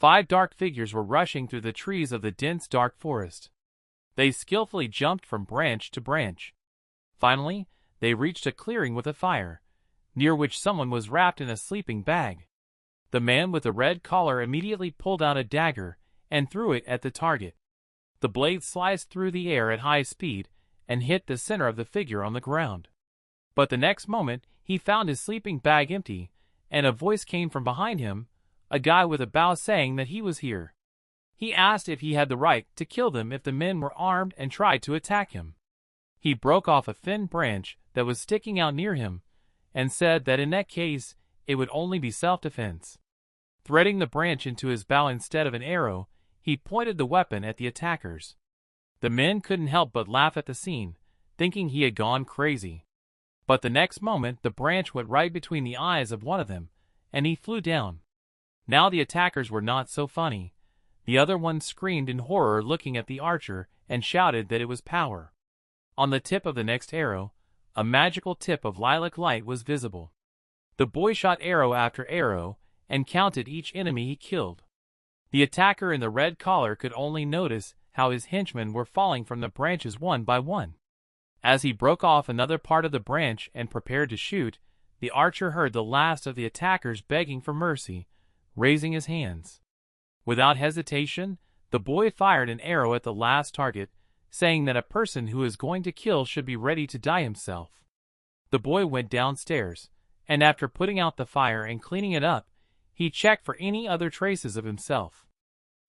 5 dark figures were rushing through the trees of the dense dark forest. They skillfully jumped from branch to branch. Finally, they reached a clearing with a fire, near which someone was wrapped in a sleeping bag. The man with the red collar immediately pulled out a dagger and threw it at the target. The blade sliced through the air at high speed and hit the center of the figure on the ground. But the next moment, he found his sleeping bag empty, and a voice came from behind him, a guy with a bow saying that he was here. He asked if he had the right to kill them if the men were armed and tried to attack him. He broke off a thin branch that was sticking out near him, and said that in that case, it would only be self-defense. Threading the branch into his bow instead of an arrow, he pointed the weapon at the attackers. The men couldn't help but laugh at the scene, thinking he had gone crazy. But the next moment the branch went right between the eyes of one of them, and he flew down. Now the attackers were not so funny. The other one screamed in horror looking at the archer and shouted that it was power. On the tip of the next arrow, a magical tip of lilac light was visible. The boy shot arrow after arrow and counted each enemy he killed. The attacker in the red collar could only notice how his henchmen were falling from the branches one by one. As he broke off another part of the branch and prepared to shoot, the archer heard the last of the attackers begging for mercy, raising his hands. Without hesitation, the boy fired an arrow at the last target, saying that a person who is going to kill should be ready to die himself. The boy went downstairs, and after putting out the fire and cleaning it up, he checked for any other traces of himself.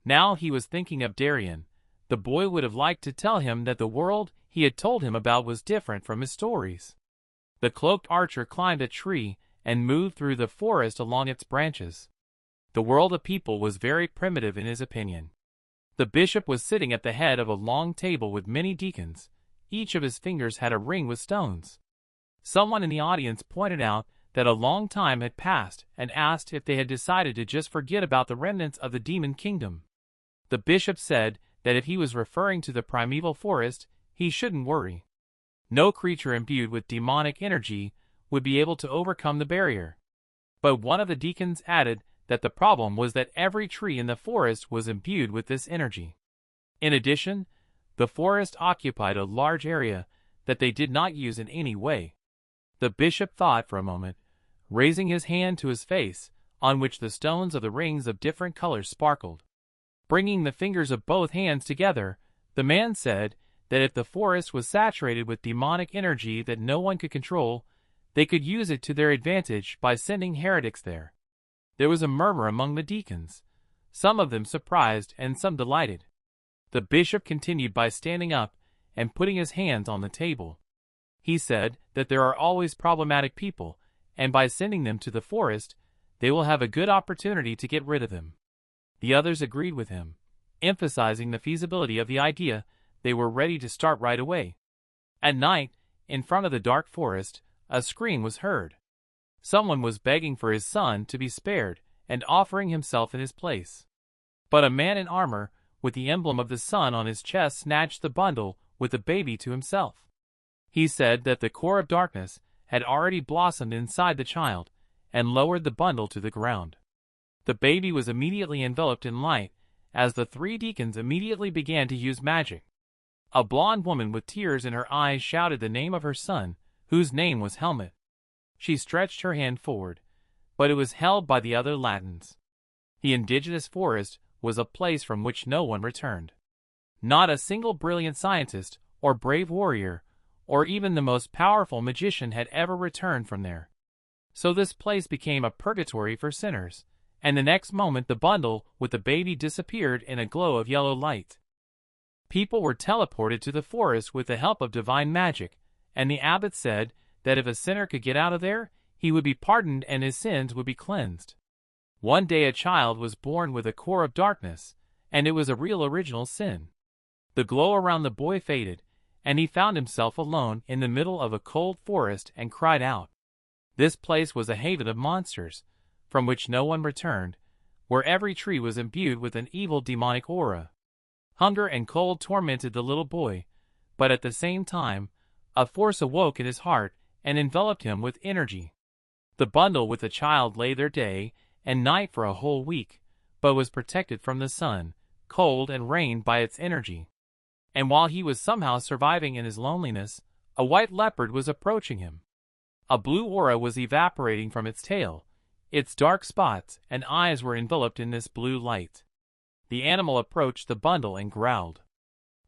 Now he was thinking of Darien. The boy would have liked to tell him that the world he had told him about was different from his stories. The cloaked archer climbed a tree and moved through the forest along its branches. The world of people was very primitive in his opinion. The bishop was sitting at the head of a long table with many deacons. Each of his fingers had a ring with stones. Someone in the audience pointed out that a long time had passed and asked if they had decided to just forget about the remnants of the demon kingdom. The bishop said that if he was referring to the primeval forest, he shouldn't worry. No creature imbued with demonic energy would be able to overcome the barrier. But one of the deacons added that the problem was that every tree in the forest was imbued with this energy. In addition, the forest occupied a large area that they did not use in any way. The bishop thought for a moment, raising his hand to his face, on which the stones of the rings of different colors sparkled. Bringing the fingers of both hands together, the man said that if the forest was saturated with demonic energy that no one could control, they could use it to their advantage by sending heretics there. There was a murmur among the deacons, some of them surprised and some delighted. The bishop continued by standing up and putting his hands on the table. He said that there are always problematic people, and by sending them to the forest, they will have a good opportunity to get rid of them. The others agreed with him, emphasizing the feasibility of the idea. They were ready to start right away. At night, in front of the dark forest, a scream was heard. Someone was begging for his son to be spared and offering himself in his place. But a man in armor, with the emblem of the sun on his chest, snatched the bundle with the baby to himself. He said that the core of darkness had already blossomed inside the child and lowered the bundle to the ground. The baby was immediately enveloped in light as the 3 deacons immediately began to use magic. A blonde woman with tears in her eyes shouted the name of her son, whose name was Helmut. She stretched her hand forward, but it was held by the other Latins. The indigenous forest was a place from which no one returned. Not a single brilliant scientist or brave warrior, or even the most powerful magician had ever returned from there. So this place became a purgatory for sinners, and the next moment the bundle with the baby disappeared in a glow of yellow light. People were teleported to the forest with the help of divine magic, and the abbot said that if a sinner could get out of there, he would be pardoned and his sins would be cleansed. One day a child was born with a core of darkness, and it was a real original sin. The glow around the boy faded, and he found himself alone in the middle of a cold forest and cried out. This place was a haven of monsters, from which no one returned, where every tree was imbued with an evil demonic aura. Hunger and cold tormented the little boy, but at the same time, a force awoke in his heart and enveloped him with energy. The bundle with the child lay there day and night for a whole week, but was protected from the sun, cold, and rain by its energy. And while he was somehow surviving in his loneliness, a white leopard was approaching him. A blue aura was evaporating from its tail. Its dark spots and eyes were enveloped in this blue light. The animal approached the bundle and growled.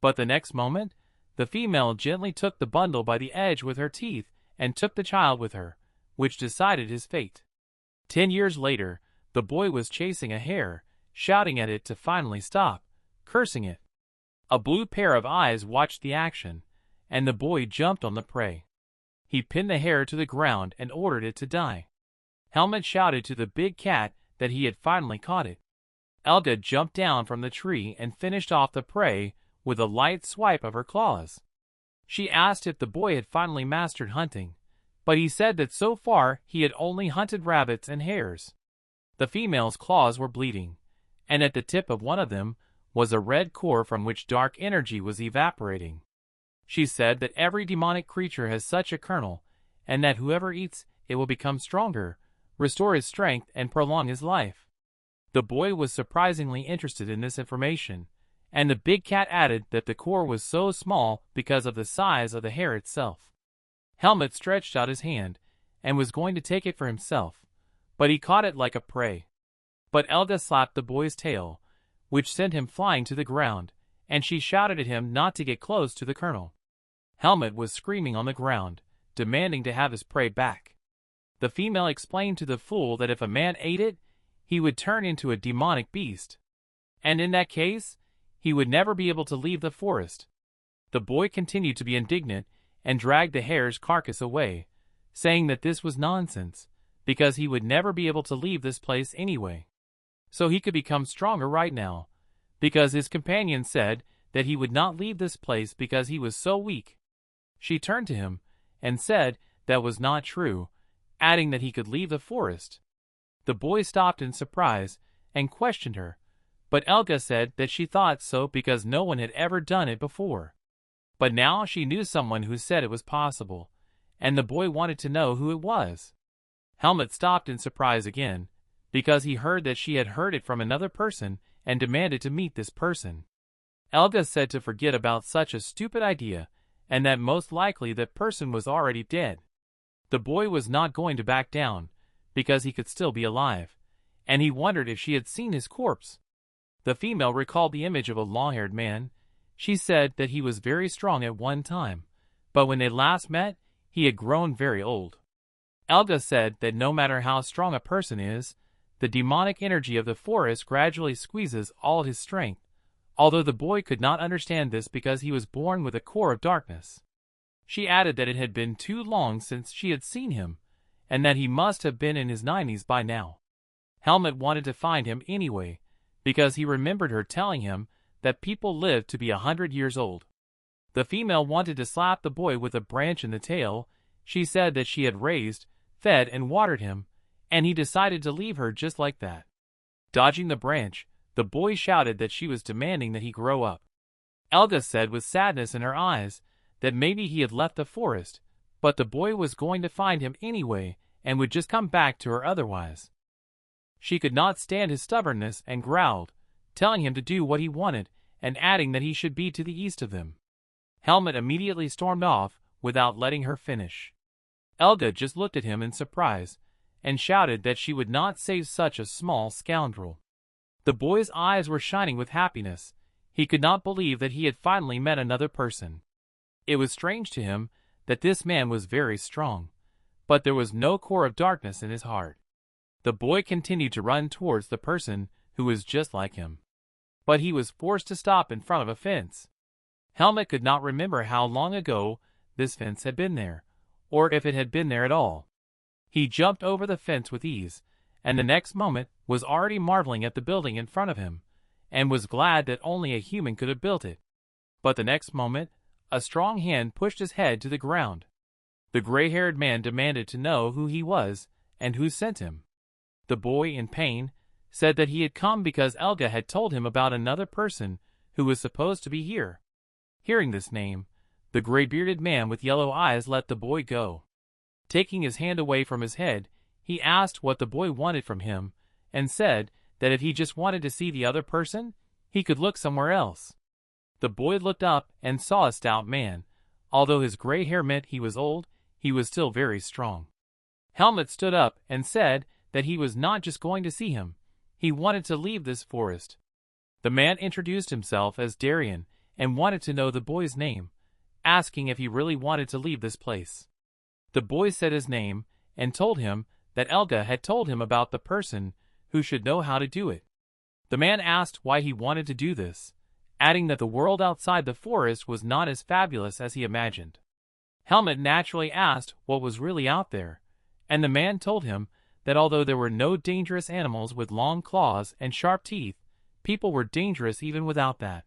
But the next moment, the female gently took the bundle by the edge with her teeth and took the child with her, which decided his fate. 10 years later, the boy was chasing a hare, shouting at it to finally stop, cursing it. A blue pair of eyes watched the action, and the boy jumped on the prey. He pinned the hare to the ground and ordered it to die. Helmut shouted to the big cat that he had finally caught it. Elga jumped down from the tree and finished off the prey with a light swipe of her claws. She asked if the boy had finally mastered hunting, but he said that so far he had only hunted rabbits and hares. The female's claws were bleeding, and at the tip of one of them was a red core from which dark energy was evaporating. She said that every demonic creature has such a kernel, and that whoever eats it will become stronger, restore his strength, and prolong his life. The boy was surprisingly interested in this information, and the big cat added that the core was so small because of the size of the hare itself. Helmut stretched out his hand and was going to take it for himself, but he caught it like a prey. But Elga slapped the boy's tail, which sent him flying to the ground, and she shouted at him not to get close to the colonel. Helmut was screaming on the ground, demanding to have his prey back. The female explained to the fool that if a man ate it, he would turn into a demonic beast, and in that case, he would never be able to leave the forest. The boy continued to be indignant and dragged the hare's carcass away, saying that this was nonsense, because he would never be able to leave this place anyway. So he could become stronger right now, because his companion said that he would not leave this place because he was so weak. She turned to him and said that was not true, adding that he could leave the forest. The boy stopped in surprise and questioned her, but Elga said that she thought so because no one had ever done it before. But now she knew someone who said it was possible, and the boy wanted to know who it was. Helmut stopped in surprise again, because he heard that she had heard it from another person and demanded to meet this person. Elga said to forget about such a stupid idea, and that most likely that person was already dead. The boy was not going to back down, because he could still be alive, and he wondered if she had seen his corpse. The female recalled the image of a long-haired man. She said that he was very strong at one time, but when they last met, he had grown very old. Elga said that no matter how strong a person is, the demonic energy of the forest gradually squeezes all his strength, although the boy could not understand this because he was born with a core of darkness. She added that it had been too long since she had seen him, and that he must have been in his 90s by now. Helmut wanted to find him anyway, because he remembered her telling him that people lived to be 100 years old. The female wanted to slap the boy with a branch in the tail. She said that she had raised, fed, and watered him, and he decided to leave her just like that. Dodging the branch, the boy shouted that she was demanding that he grow up. Elga said with sadness in her eyes that maybe he had left the forest, but the boy was going to find him anyway and would just come back to her otherwise. She could not stand his stubbornness and growled, telling him to do what he wanted and adding that he should be to the east of them. Helmut immediately stormed off without letting her finish. Elga just looked at him in surprise and shouted that she would not save such a small scoundrel. The boy's eyes were shining with happiness. He could not believe that he had finally met another person. It was strange to him that this man was very strong, but there was no core of darkness in his heart. The boy continued to run towards the person who was just like him, but he was forced to stop in front of a fence. Helmut could not remember how long ago this fence had been there, or if it had been there at all. He jumped over the fence with ease, and the next moment was already marveling at the building in front of him, and was glad that only a human could have built it. But the next moment, a strong hand pushed his head to the ground. The gray-haired man demanded to know who he was and who sent him. The boy, in pain, said that he had come because Elga had told him about another person who was supposed to be here. Hearing this name, the gray-bearded man with yellow eyes let the boy go. Taking his hand away from his head, he asked what the boy wanted from him, and said that if he just wanted to see the other person, he could look somewhere else. The boy looked up and saw a stout man. Although his gray hair meant he was old, he was still very strong. Helmut stood up and said that he was not just going to see him. He wanted to leave this forest. The man introduced himself as Darien and wanted to know the boy's name, asking if he really wanted to leave this place. The boy said his name and told him that Elga had told him about the person who should know how to do it. The man asked why he wanted to do this, adding that the world outside the forest was not as fabulous as he imagined. Helmut naturally asked what was really out there, and the man told him that although there were no dangerous animals with long claws and sharp teeth, people were dangerous even without that.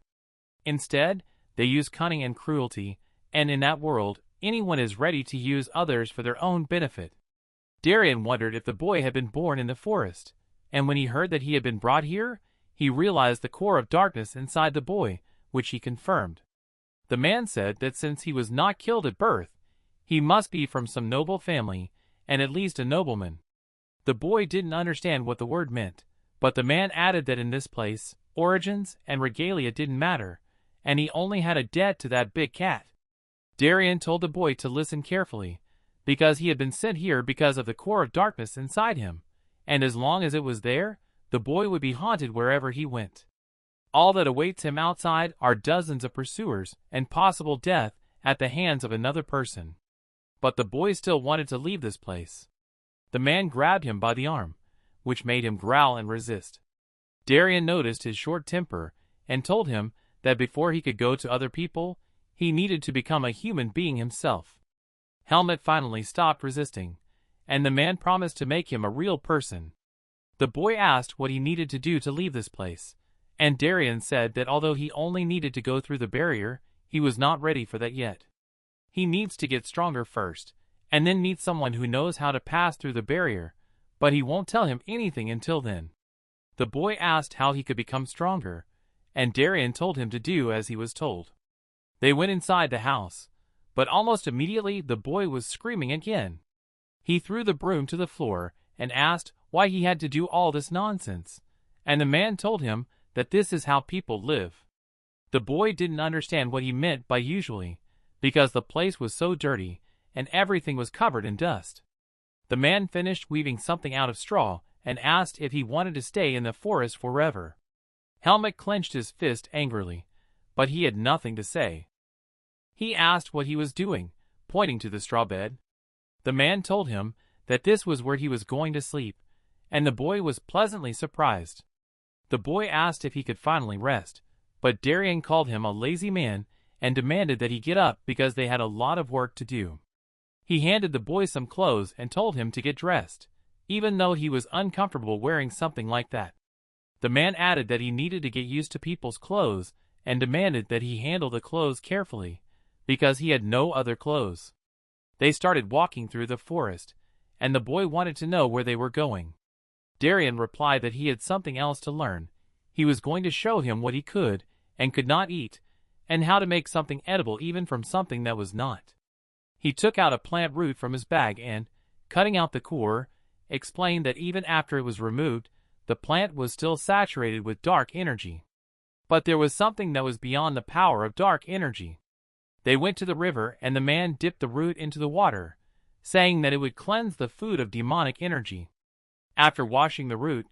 Instead, they use cunning and cruelty, and in that world, anyone is ready to use others for their own benefit. Darien wondered if the boy had been born in the forest, and when he heard that he had been brought here, he realized the core of darkness inside the boy, which he confirmed. The man said that since he was not killed at birth, he must be from some noble family, and at least a nobleman. The boy didn't understand what the word meant, but the man added that in this place, origins and regalia didn't matter, and he only had a debt to that big cat. Darien told the boy to listen carefully, because he had been sent here because of the core of darkness inside him, and as long as it was there, the boy would be haunted wherever he went. All that awaits him outside are dozens of pursuers and possible death at the hands of another person. But the boy still wanted to leave this place. The man grabbed him by the arm, which made him growl and resist. Darien noticed his short temper and told him that before he could go to other people, he needed to become a human being himself. Helmut finally stopped resisting, and the man promised to make him a real person. The boy asked what he needed to do to leave this place, and Darien said that although he only needed to go through the barrier, he was not ready for that yet. He needs to get stronger first, and then meet someone who knows how to pass through the barrier, but he won't tell him anything until then. The boy asked how he could become stronger, and Darien told him to do as he was told. They went inside the house, but almost immediately the boy was screaming again. He threw the broom to the floor and asked why he had to do all this nonsense, and the man told him that this is how people live. The boy didn't understand what he meant by usually, because the place was so dirty and everything was covered in dust. The man finished weaving something out of straw and asked if he wanted to stay in the forest forever. Helmut clenched his fist angrily, but he had nothing to say. He asked what he was doing, pointing to the straw bed. The man told him that this was where he was going to sleep, and the boy was pleasantly surprised. The boy asked if he could finally rest, but Darien called him a lazy man and demanded that he get up because they had a lot of work to do. He handed the boy some clothes and told him to get dressed, even though he was uncomfortable wearing something like that. The man added that he needed to get used to people's clothes and demanded that he handle the clothes carefully, because he had no other clothes. They started walking through the forest, and the boy wanted to know where they were going. Darien replied that he had something else to learn. He was going to show him what he could and could not eat, and how to make something edible even from something that was not. He took out a plant root from his bag and, cutting out the core, explained that even after it was removed, the plant was still saturated with dark energy. But there was something that was beyond the power of dark energy. They went to the river and the man dipped the root into the water, saying that it would cleanse the food of demonic energy. After washing the root,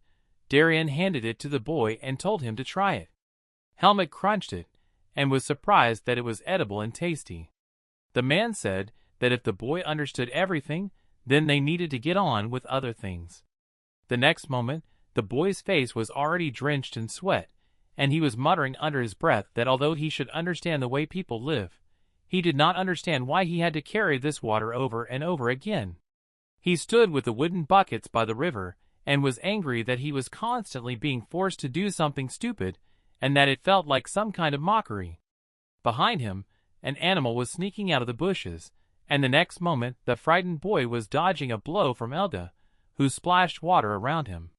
Darien handed it to the boy and told him to try it. Helmut crunched it and was surprised that it was edible and tasty. The man said that if the boy understood everything, then they needed to get on with other things. The next moment, the boy's face was already drenched in sweat, and he was muttering under his breath that although he should understand the way people live, he did not understand why he had to carry this water over and over again. He stood with the wooden buckets by the river and was angry that he was constantly being forced to do something stupid and that it felt like some kind of mockery. Behind him, an animal was sneaking out of the bushes, and the next moment the frightened boy was dodging a blow from Elga, who splashed water around him.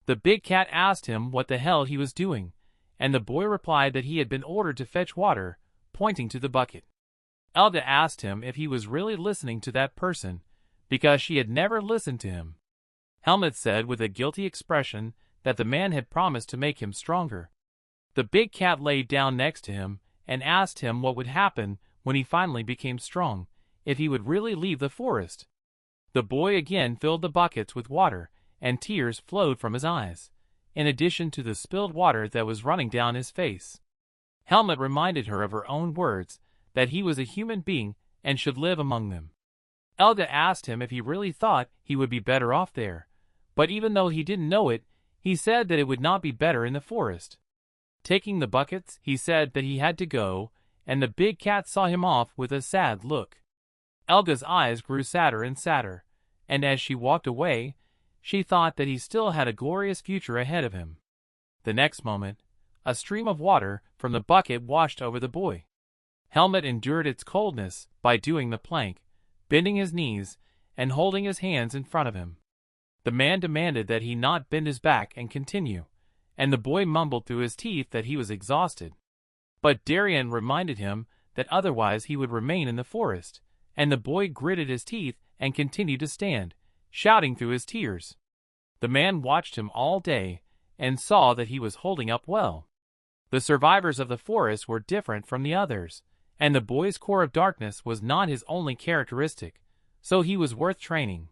The big cat asked him what the hell he was doing, and the boy replied that he had been ordered to fetch water, pointing to the bucket. Elga asked him if he was really listening to that person, because she had never listened to him. Helmut said with a guilty expression that the man had promised to make him stronger. The big cat laid down next to him and asked him what would happen when he finally became strong, if he would really leave the forest. The boy again filled the buckets with water, and tears flowed from his eyes, in addition to the spilled water that was running down his face. Helmut reminded her of her own words, that he was a human being and should live among them. Elga asked him if he really thought he would be better off there, but even though he didn't know it, he said that it would not be better in the forest. Taking the buckets, he said that he had to go, and the big cat saw him off with a sad look. Elga's eyes grew sadder and sadder, and as she walked away, she thought that he still had a glorious future ahead of him. The next moment, a stream of water from the bucket washed over the boy. Helmut endured its coldness by doing the plank, bending his knees, and holding his hands in front of him. The man demanded that he not bend his back and continue, and the boy mumbled through his teeth that he was exhausted. But Darien reminded him that otherwise he would remain in the forest, and the boy gritted his teeth and continued to stand, shouting through his tears. The man watched him all day and saw that he was holding up well. The survivors of the forest were different from the others, and the boy's core of darkness was not his only characteristic, so he was worth training.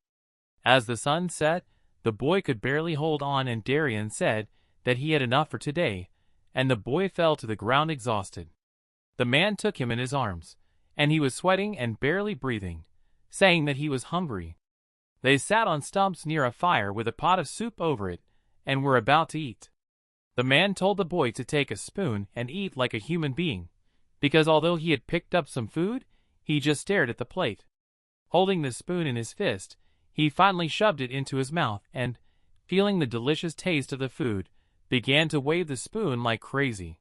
As the sun set, the boy could barely hold on, and Darien said that he had enough for today, and the boy fell to the ground exhausted. The man took him in his arms, and he was sweating and barely breathing, saying that he was hungry. They sat on stumps near a fire with a pot of soup over it, and were about to eat. The man told the boy to take a spoon and eat like a human being, because although he had picked up some food, he just stared at the plate. Holding the spoon in his fist, he finally shoved it into his mouth and, feeling the delicious taste of the food, began to wave the spoon like crazy.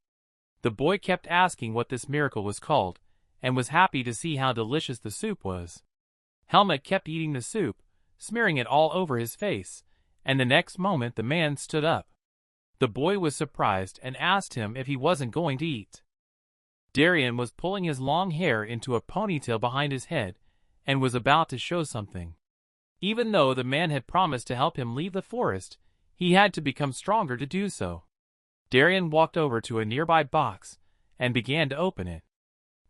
The boy kept asking what this miracle was called, and was happy to see how delicious the soup was. Helmut kept eating the soup, smearing it all over his face, and the next moment the man stood up. The boy was surprised and asked him if he wasn't going to eat. Darien was pulling his long hair into a ponytail behind his head, and was about to show something. Even though the man had promised to help him leave the forest, he had to become stronger to do so. Darien walked over to a nearby box and began to open it.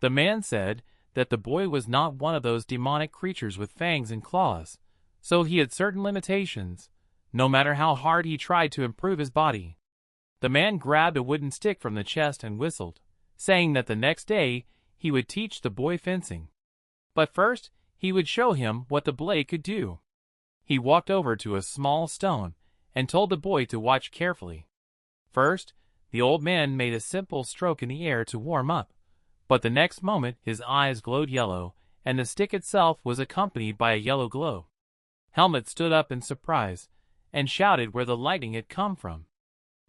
The man said that the boy was not one of those demonic creatures with fangs and claws, so he had certain limitations, no matter how hard he tried to improve his body. The man grabbed a wooden stick from the chest and whistled, saying that the next day he would teach the boy fencing. But first, he would show him what the blade could do. He walked over to a small stone and told the boy to watch carefully. First, the old man made a simple stroke in the air to warm up, but the next moment his eyes glowed yellow, and the stick itself was accompanied by a yellow glow. Helmut stood up in surprise and shouted where the lightning had come from.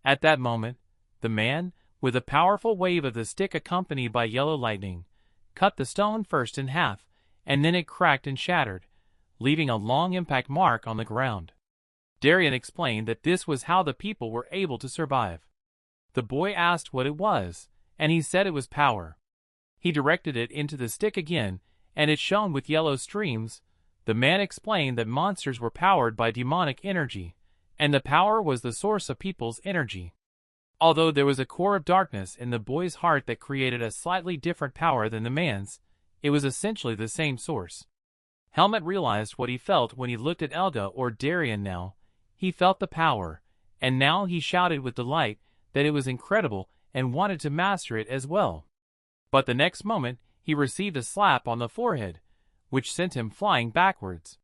At that moment, the man, with a powerful wave of the stick accompanied by yellow lightning, cut the stone first in half, and then it cracked and shattered, leaving a long impact mark on the ground. Darien explained that this was how the people were able to survive. The boy asked what it was, and he said it was power. He directed it into the stick again, and it shone with yellow streams. The man explained that monsters were powered by demonic energy, and the power was the source of people's energy. Although there was a core of darkness in the boy's heart that created a slightly different power than the man's, it was essentially the same source. Helmut realized what he felt when he looked at Elga or Darien now. He felt the power, and now he shouted with delight that it was incredible and wanted to master it as well. But the next moment, he received a slap on the forehead, which sent him flying backwards.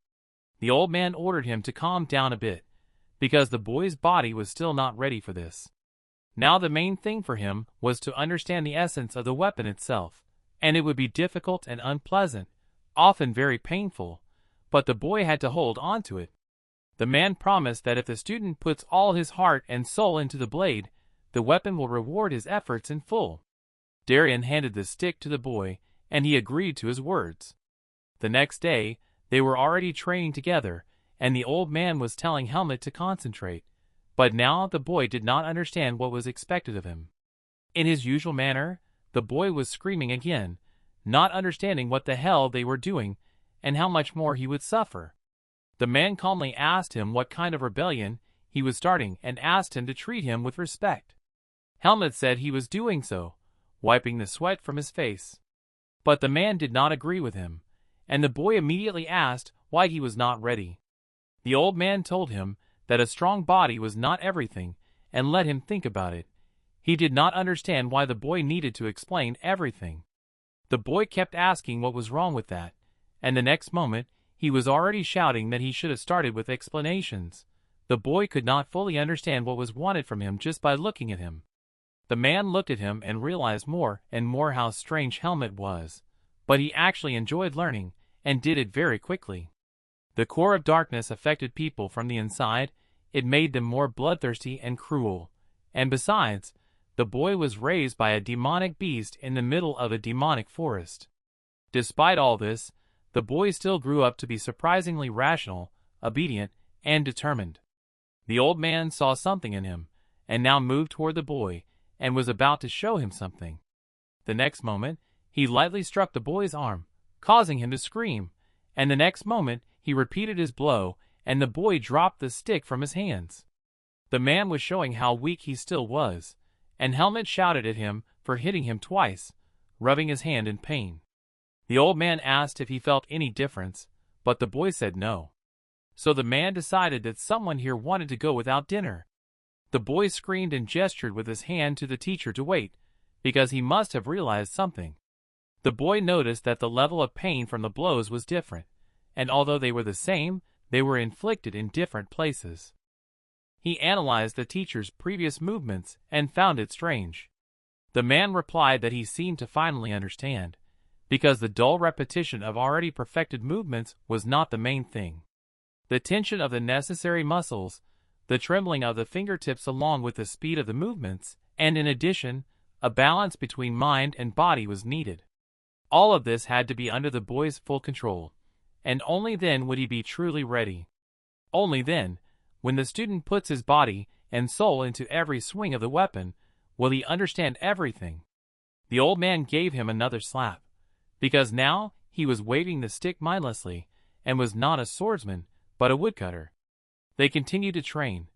The old man ordered him to calm down a bit, because the boy's body was still not ready for this. Now the main thing for him was to understand the essence of the weapon itself, and it would be difficult and unpleasant, often very painful, but the boy had to hold on to it. The man promised that if the student puts all his heart and soul into the blade, the weapon will reward his efforts in full. Darien handed the stick to the boy, and he agreed to his words. The next day, they were already training together, and the old man was telling Helmut to concentrate, but now the boy did not understand what was expected of him. In his usual manner, the boy was screaming again, not understanding what the hell they were doing, and how much more he would suffer. The man calmly asked him what kind of rebellion he was starting and asked him to treat him with respect. Helmut said he was doing so, wiping the sweat from his face. But the man did not agree with him, and the boy immediately asked why he was not ready. The old man told him that a strong body was not everything and let him think about it. He did not understand why the boy needed to explain everything. The boy kept asking what was wrong with that, and the next moment, he was already shouting that he should have started with explanations. The boy could not fully understand what was wanted from him just by looking at him. The man looked at him and realized more and more how strange Helmut was, but he actually enjoyed learning, and did it very quickly. The core of darkness affected people from the inside. It made them more bloodthirsty and cruel, and besides, the boy was raised by a demonic beast in the middle of a demonic forest. Despite all this, the boy still grew up to be surprisingly rational, obedient, and determined. The old man saw something in him, and now moved toward the boy, and was about to show him something. The next moment, he lightly struck the boy's arm, causing him to scream, and the next moment, he repeated his blow, and the boy dropped the stick from his hands. The man was showing how weak he still was, and Helmut shouted at him for hitting him twice, rubbing his hand in pain. The old man asked if he felt any difference, but the boy said no. So the man decided that someone here wanted to go without dinner. The boy screamed and gestured with his hand to the teacher to wait, because he must have realized something. The boy noticed that the level of pain from the blows was different, and although they were the same, they were inflicted in different places. He analyzed the teacher's previous movements and found it strange. The man replied that he seemed to finally understand, because the dull repetition of already perfected movements was not the main thing. The tension of the necessary muscles, the trembling of the fingertips along with the speed of the movements, and in addition, a balance between mind and body was needed. All of this had to be under the boy's full control, and only then would he be truly ready. Only then, when the student puts his body and soul into every swing of the weapon, will he understand everything. The old man gave him another slap, because now he was waving the stick mindlessly, and was not a swordsman, but a woodcutter. They continued to train,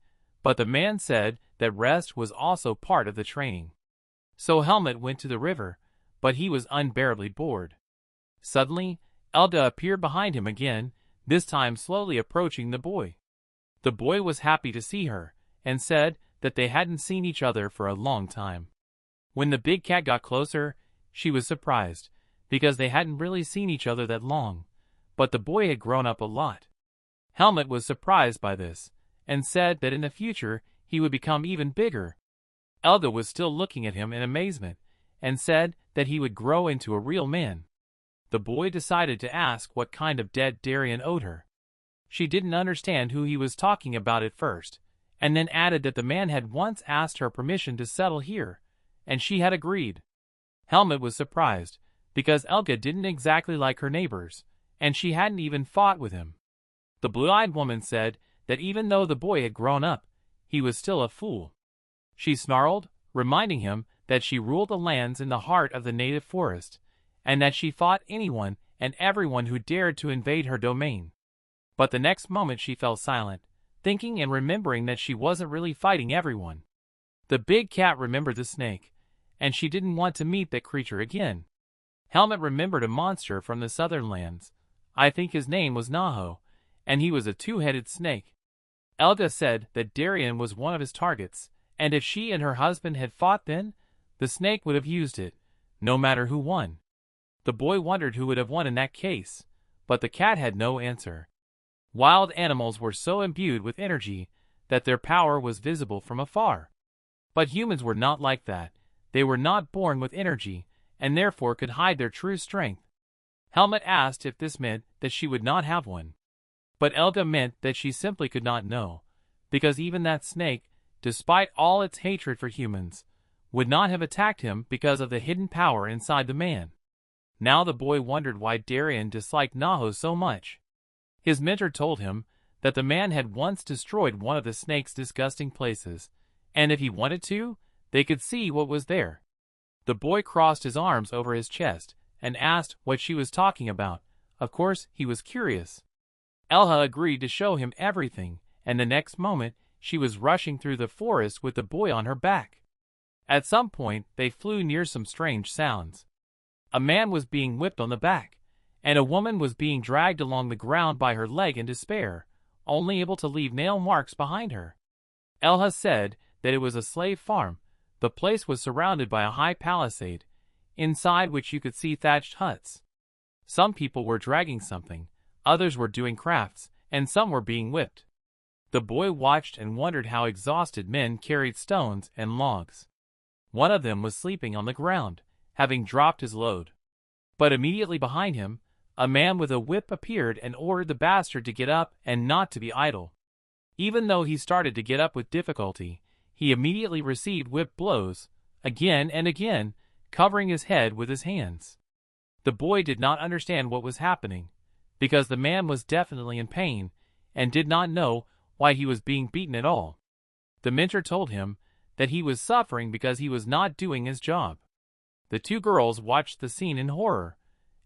but the man said that rest was also part of the training. So Helmut went to the river, but he was unbearably bored. Suddenly, Elda appeared behind him again, this time slowly approaching the boy. The boy was happy to see her, and said that they hadn't seen each other for a long time. When the big cat got closer, she was surprised, because they hadn't really seen each other that long, but the boy had grown up a lot. Helmut was surprised by this, and said that in the future he would become even bigger. Elda was still looking at him in amazement, and said that he would grow into a real man. The boy decided to ask what kind of debt Darien owed her. She didn't understand who he was talking about at first, and then added that the man had once asked her permission to settle here, and she had agreed. Helmut was surprised, because Elga didn't exactly like her neighbors, and she hadn't even fought with him. The blue-eyed woman said that even though the boy had grown up, he was still a fool. She snarled, reminding him that she ruled the lands in the heart of the native forest, and that she fought anyone and everyone who dared to invade her domain. But the next moment she fell silent, thinking and remembering that she wasn't really fighting everyone. The big cat remembered the snake, and she didn't want to meet that creature again. Helmut remembered a monster from the southern lands. I think his name was Naho, and he was a two-headed snake. Elga said that Darien was one of his targets, and if she and her husband had fought then, the snake would have used it, no matter who won. The boy wondered who would have won in that case, but the cat had no answer. Wild animals were so imbued with energy that their power was visible from afar. But humans were not like that. They were not born with energy, and therefore could hide their true strength. Helmut asked if this meant that she would not have one. But Elga meant that she simply could not know, because even that snake, despite all its hatred for humans, would not have attacked him because of the hidden power inside the man. Now the boy wondered why Darien disliked Naho so much. His mentor told him that the man had once destroyed one of the snake's disgusting places, and if he wanted to, they could see what was there. The boy crossed his arms over his chest and asked what she was talking about. Of course, he was curious. Elha agreed to show him everything, and the next moment, she was rushing through the forest with the boy on her back. At some point, they flew near some strange sounds. A man was being whipped on the back, and a woman was being dragged along the ground by her leg in despair, only able to leave nail marks behind her. Elha said that it was a slave farm. The place was surrounded by a high palisade, inside which you could see thatched huts. Some people were dragging something, others were doing crafts, and some were being whipped. The boy watched and wondered how exhausted men carried stones and logs. One of them was sleeping on the ground, having dropped his load. But immediately behind him, a man with a whip appeared and ordered the bastard to get up and not to be idle. Even though he started to get up with difficulty, he immediately received whip blows, again and again, covering his head with his hands. The boy did not understand what was happening, because the man was definitely in pain, and did not know why he was being beaten at all. The mentor told him that he was suffering because he was not doing his job. The two girls watched the scene in horror,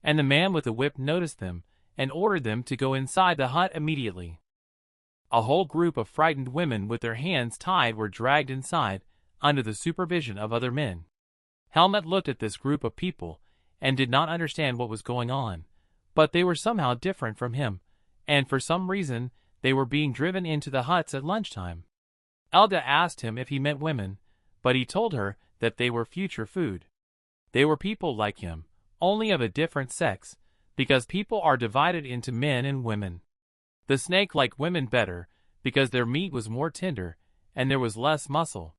and the man with the whip noticed them and ordered them to go inside the hut immediately. A whole group of frightened women with their hands tied were dragged inside, under the supervision of other men. Helmut looked at this group of people and did not understand what was going on, but they were somehow different from him, and for some reason they were being driven into the huts at lunchtime. Elda asked him if he meant women, but he told her that they were future food. They were people like him, only of a different sex, because people are divided into men and women. The snake liked women better, because their meat was more tender, and there was less muscle.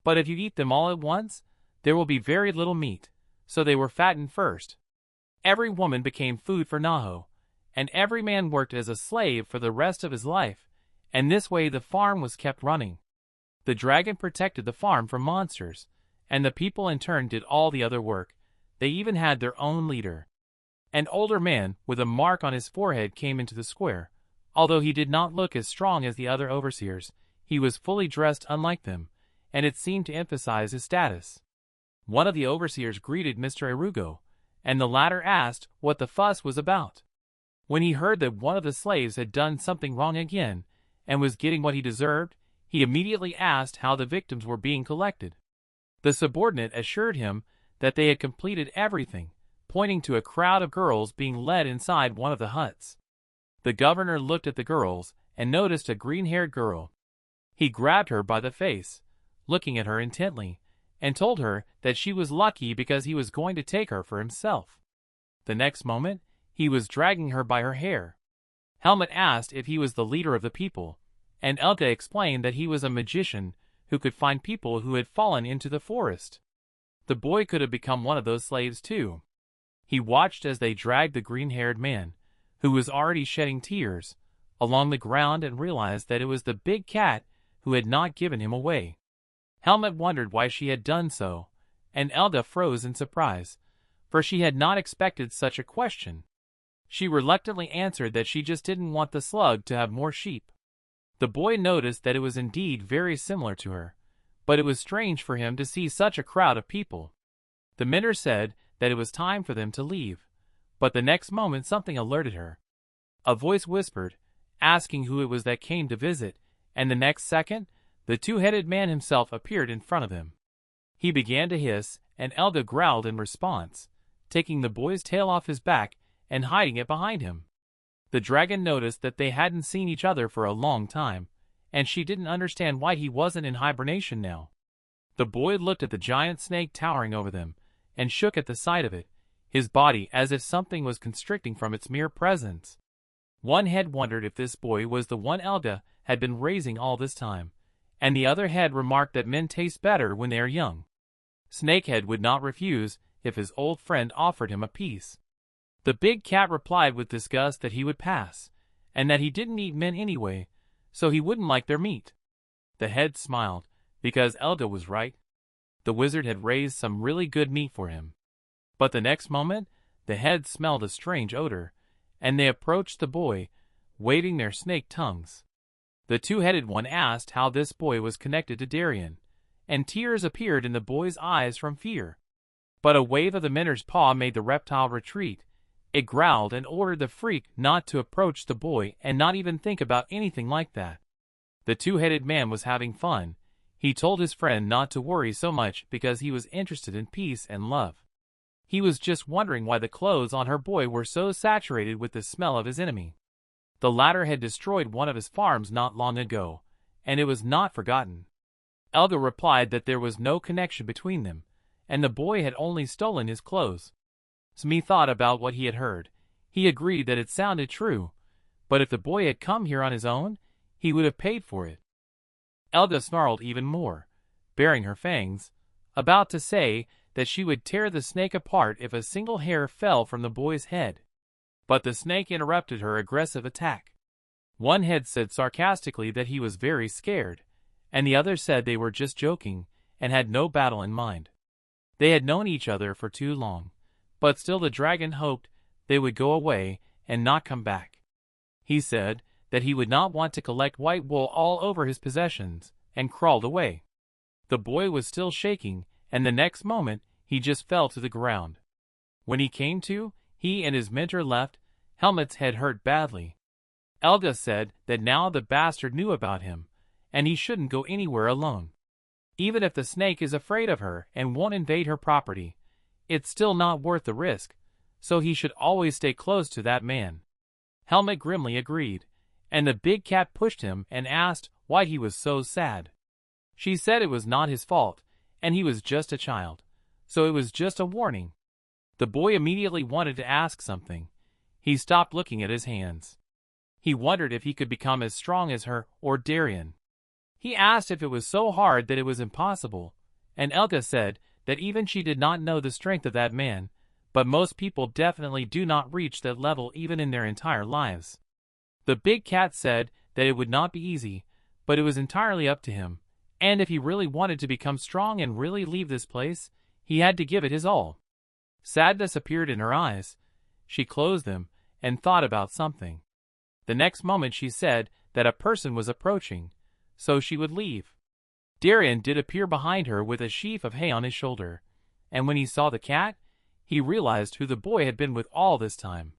But if you eat them all at once, there will be very little meat, so they were fattened first. Every woman became food for Naho, and every man worked as a slave for the rest of his life, and this way the farm was kept running. The dragon protected the farm from monsters, and the people in turn did all the other work. They even had their own leader. An older man with a mark on his forehead came into the square. Although he did not look as strong as the other overseers, he was fully dressed unlike them, and it seemed to emphasize his status. One of the overseers greeted Mr. Arugo, and the latter asked what the fuss was about. When he heard that one of the slaves had done something wrong again, and was getting what he deserved, he immediately asked how the victims were being collected. The subordinate assured him that they had completed everything, pointing to a crowd of girls being led inside one of the huts. The governor looked at the girls and noticed a green-haired girl. He grabbed her by the face, looking at her intently, and told her that she was lucky because he was going to take her for himself. The next moment, he was dragging her by her hair. Helmut asked if he was the leader of the people, and Elke explained that he was a magician who could find people who had fallen into the forest. The boy could have become one of those slaves too. He watched as they dragged the green-haired man, who was already shedding tears, along the ground and realized that it was the big cat who had not given him away. Helmut wondered why she had done so, and Elda froze in surprise, for she had not expected such a question. She reluctantly answered that she just didn't want the slug to have more sheep. The boy noticed that it was indeed very similar to her, but it was strange for him to see such a crowd of people. The mentor said that it was time for them to leave, but the next moment something alerted her. A voice whispered, asking who it was that came to visit, and the next second, the two-headed man himself appeared in front of them. He began to hiss, and Elda growled in response, taking the boy's tail off his back and hiding it behind him. The dragon noticed that they hadn't seen each other for a long time, and she didn't understand why he wasn't in hibernation now. The boy looked at the giant snake towering over them, and shook at the sight of it, his body as if something was constricting from its mere presence. One head wondered if this boy was the one Elda had been raising all this time, and the other head remarked that men taste better when they are young. Snakehead would not refuse if his old friend offered him a piece. The big cat replied with disgust that he would pass, and that he didn't eat men anyway, so he wouldn't like their meat. The head smiled, because Elda was right. The wizard had raised some really good meat for him. But the next moment, the head smelled a strange odor, and they approached the boy, waving their snake tongues. The two-headed one asked how this boy was connected to Darien, and tears appeared in the boy's eyes from fear. But a wave of the mentor's paw made the reptile retreat. It growled and ordered the freak not to approach the boy and not even think about anything like that. The two-headed man was having fun. He told his friend not to worry so much because he was interested in peace and love. He was just wondering why the clothes on her boy were so saturated with the smell of his enemy. The latter had destroyed one of his farms not long ago, and it was not forgotten. Elga replied that there was no connection between them, and the boy had only stolen his clothes. Smee thought about what he had heard. He agreed that it sounded true, but if the boy had come here on his own, he would have paid for it. Elga snarled even more, baring her fangs, about to say that she would tear the snake apart if a single hair fell from the boy's head. But the snake interrupted her aggressive attack. One head said sarcastically that he was very scared, and the other said they were just joking and had no battle in mind. They had known each other for too long, but still the dragon hoped they would go away and not come back. He said that he would not want to collect white wool all over his possessions, and crawled away. The boy was still shaking, and the next moment he just fell to the ground. When he came to, he and his mentor left. Helmut's head hurt badly. Elga said that now the bastard knew about him, and he shouldn't go anywhere alone. Even if the snake is afraid of her and won't invade her property, it's still not worth the risk, so he should always stay close to that man. Helmut grimly agreed, and the big cat pushed him and asked why he was so sad. She said it was not his fault, and he was just a child, so it was just a warning. The boy immediately wanted to ask something. He stopped looking at his hands. He wondered if he could become as strong as her or Darien. He asked if it was so hard that it was impossible, and Elga said that even she did not know the strength of that man, but most people definitely do not reach that level even in their entire lives. The big cat said that it would not be easy, but it was entirely up to him, and if he really wanted to become strong and really leave this place, he had to give it his all. Sadness appeared in her eyes. She closed them and thought about something. The next moment she said that a person was approaching, so she would leave. Darien did appear behind her with a sheaf of hay on his shoulder, and when he saw the cat, he realized who the boy had been with all this time.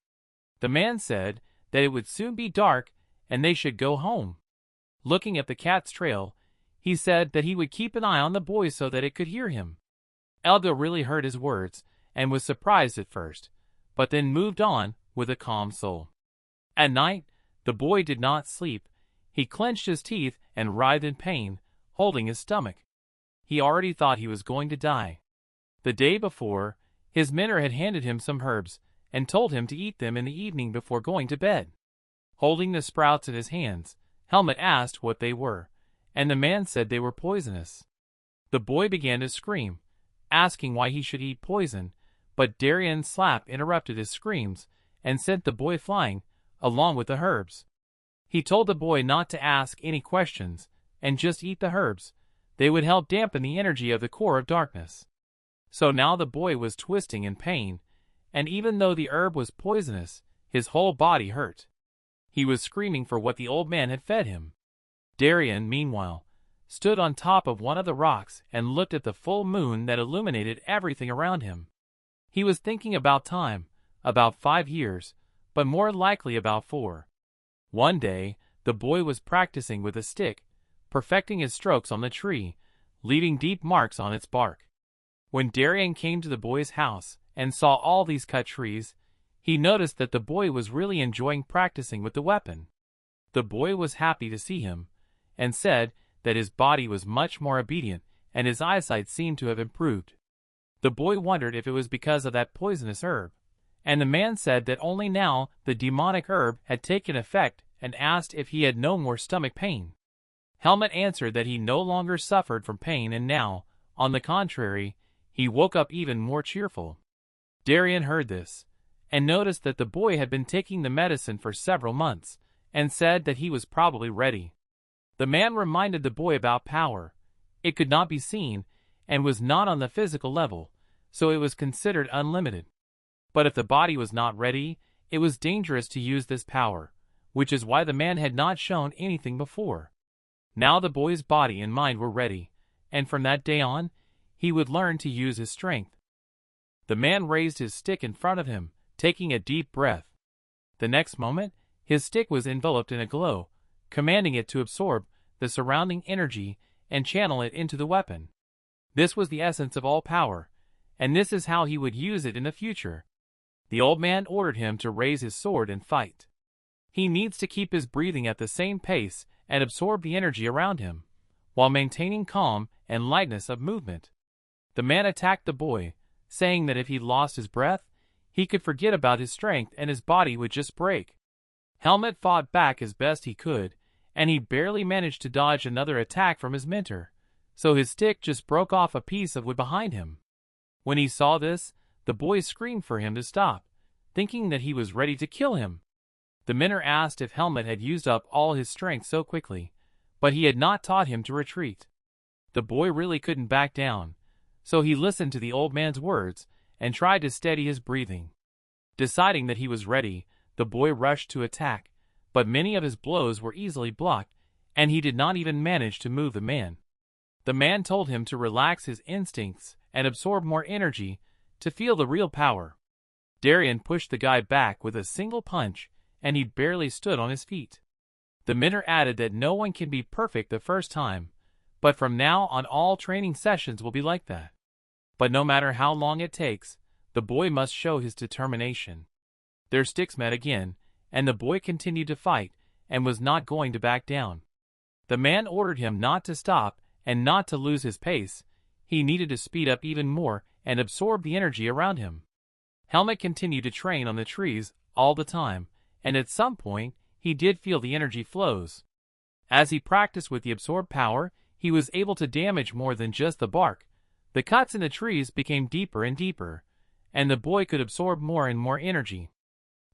The man said that it would soon be dark and they should go home. Looking at the cat's trail, he said that he would keep an eye on the boy so that it could hear him. Elga really heard his words and was surprised at first, but then moved on with a calm soul. At night, the boy did not sleep. He clenched his teeth and writhed in pain, holding his stomach. He already thought he was going to die. The day before, his mentor had handed him some herbs and told him to eat them in the evening before going to bed. Holding the sprouts in his hands, Helmut asked what they were, and the man said they were poisonous. The boy began to scream, asking why he should eat poison, but Darien's slap interrupted his screams and sent the boy flying, along with the herbs. He told the boy not to ask any questions and just eat the herbs. They would help dampen the energy of the core of darkness. So now the boy was twisting in pain, and even though the herb was poisonous, his whole body hurt. He was screaming for what the old man had fed him. Darien, meanwhile, stood on top of one of the rocks and looked at the full moon that illuminated everything around him. He was thinking about time, about 5 years, but more likely about 4. One day, the boy was practicing with a stick, perfecting his strokes on the tree, leaving deep marks on its bark. When Darien came to the boy's house and saw all these cut trees, he noticed that the boy was really enjoying practicing with the weapon. The boy was happy to see him, and said that his body was much more obedient and his eyesight seemed to have improved. The boy wondered if it was because of that poisonous herb, and the man said that only now the demonic herb had taken effect and asked if he had no more stomach pain. Helmut answered that he no longer suffered from pain and now, on the contrary, he woke up even more cheerful. Darien heard this, and noticed that the boy had been taking the medicine for several months, and said that he was probably ready. The man reminded the boy about power. It could not be seen, and was not on the physical level, so it was considered unlimited. But if the body was not ready, it was dangerous to use this power, which is why the man had not shown anything before. Now the boy's body and mind were ready, and from that day on, he would learn to use his strength. The man raised his stick in front of him, taking a deep breath. The next moment, his stick was enveloped in a glow, commanding it to absorb the surrounding energy and channel it into the weapon. This was the essence of all power, and this is how he would use it in the future. The old man ordered him to raise his sword and fight. He needs to keep his breathing at the same pace and absorb the energy around him, while maintaining calm and lightness of movement. The man attacked the boy, saying that if he lost his breath, he could forget about his strength and his body would just break. Helmut fought back as best he could, and he barely managed to dodge another attack from his mentor, so his stick just broke off a piece of wood behind him. When he saw this, the boy screamed for him to stop, thinking that he was ready to kill him. The mentor asked if Helmut had used up all his strength so quickly, but he had not taught him to retreat. The boy really couldn't back down, so he listened to the old man's words and tried to steady his breathing. Deciding that he was ready, the boy rushed to attack, but many of his blows were easily blocked, and he did not even manage to move the man. The man told him to relax his instincts and absorb more energy to feel the real power. Darien pushed the guy back with a single punch, and he barely stood on his feet. The mentor added that no one can be perfect the first time, but from now on all training sessions will be like that. But no matter how long it takes, the boy must show his determination. Their sticks met again, and the boy continued to fight and was not going to back down. The man ordered him not to stop and not to lose his pace. He needed to speed up even more and absorb the energy around him. Helmut continued to train on the trees all the time, and at some point, he did feel the energy flows. As he practiced with the absorbed power, he was able to damage more than just the bark. The cuts in the trees became deeper and deeper, and the boy could absorb more and more energy.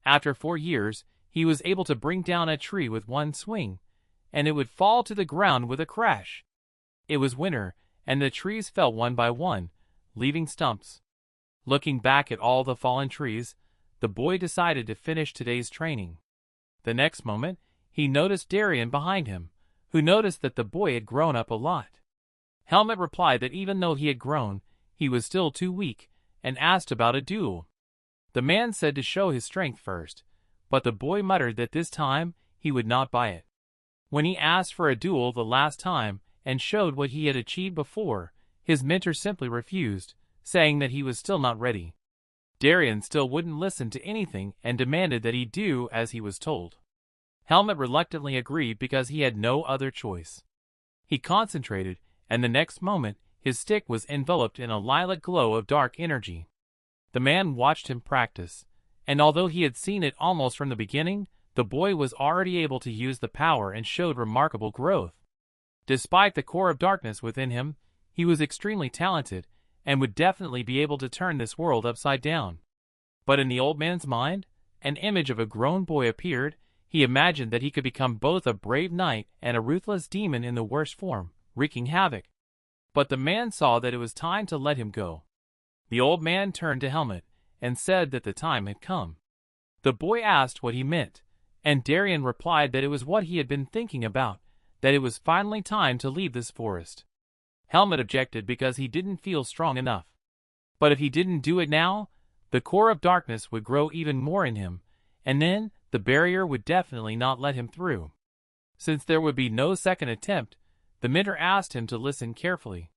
After 4 years, he was able to bring down a tree with one swing, and it would fall to the ground with a crash. It was winter, and the trees fell one by one, leaving stumps. Looking back at all the fallen trees, the boy decided to finish today's training. The next moment, he noticed Darien behind him, who noticed that the boy had grown up a lot. Helmut replied that even though he had grown, he was still too weak, and asked about a duel. The man said to show his strength first, but the boy muttered that this time he would not buy it. When he asked for a duel the last time and showed what he had achieved before, his mentor simply refused, saying that he was still not ready. Darien still wouldn't listen to anything and demanded that he do as he was told. Helmut reluctantly agreed because he had no other choice. He concentrated, and the next moment, his stick was enveloped in a lilac glow of dark energy. The man watched him practice, and although he had seen it almost from the beginning, the boy was already able to use the power and showed remarkable growth. Despite the core of darkness within him, he was extremely talented, and would definitely be able to turn this world upside down. But in the old man's mind, an image of a grown boy appeared. He imagined that he could become both a brave knight and a ruthless demon in the worst form, wreaking havoc. But the man saw that it was time to let him go. The old man turned to Helmut and said that the time had come. The boy asked what he meant, and Darien replied that it was what he had been thinking about, that it was finally time to leave this forest. Helmut objected because he didn't feel strong enough. But if he didn't do it now, the core of darkness would grow even more in him, and then the barrier would definitely not let him through. Since there would be no second attempt, the mentor asked him to listen carefully.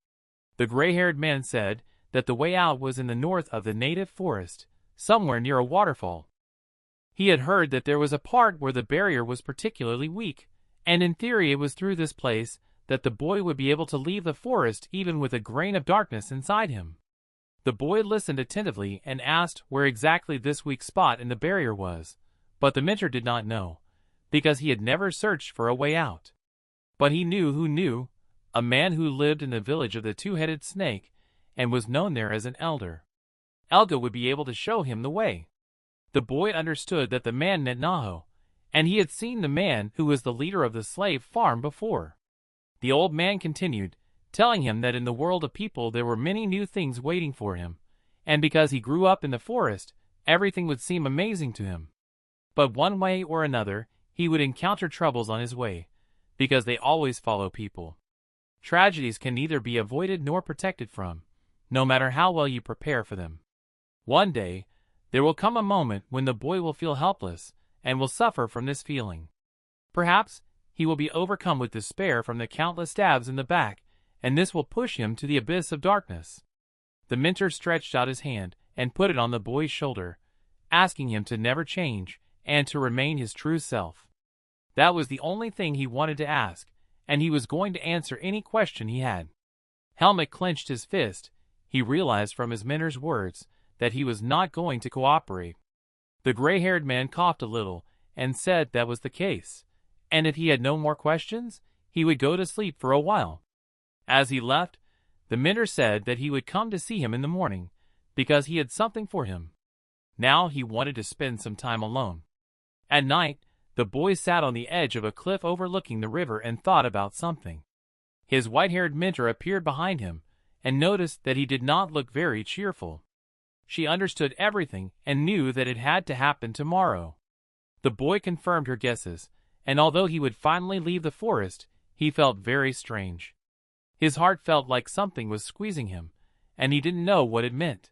The gray-haired man said that the way out was in the north of the native forest, somewhere near a waterfall. He had heard that there was a part where the barrier was particularly weak, and in theory it was through this place that the boy would be able to leave the forest even with a grain of darkness inside him. The boy listened attentively and asked where exactly this weak spot in the barrier was, but the mentor did not know, because he had never searched for a way out. But he knew who knew, a man who lived in the village of the two-headed snake and was known there as an elder. Elga would be able to show him the way. The boy understood that the man meant Naho, and he had seen the man who was the leader of the slave farm before. The old man continued, telling him that in the world of people there were many new things waiting for him, and because he grew up in the forest, everything would seem amazing to him. But one way or another, he would encounter troubles on his way, because they always follow people. Tragedies can neither be avoided nor protected from, no matter how well you prepare for them. One day, there will come a moment when the boy will feel helpless and will suffer from this feeling. Perhaps he will be overcome with despair from the countless stabs in the back, and this will push him to the abyss of darkness. The mentor stretched out his hand and put it on the boy's shoulder, asking him to never change and to remain his true self. That was the only thing he wanted to ask, and he was going to answer any question he had. Helmut clenched his fist. He realized from his mentor's words that he was not going to cooperate. The gray-haired man coughed a little and said that was the case, and if he had no more questions, he would go to sleep for a while. As he left, the mentor said that he would come to see him in the morning, because he had something for him. Now he wanted to spend some time alone. At night, the boy sat on the edge of a cliff overlooking the river and thought about something. His white-haired mentor appeared behind him and noticed that he did not look very cheerful. She understood everything and knew that it had to happen tomorrow. The boy confirmed her guesses, and although he would finally leave the forest, he felt very strange. His heart felt like something was squeezing him, and he didn't know what it meant.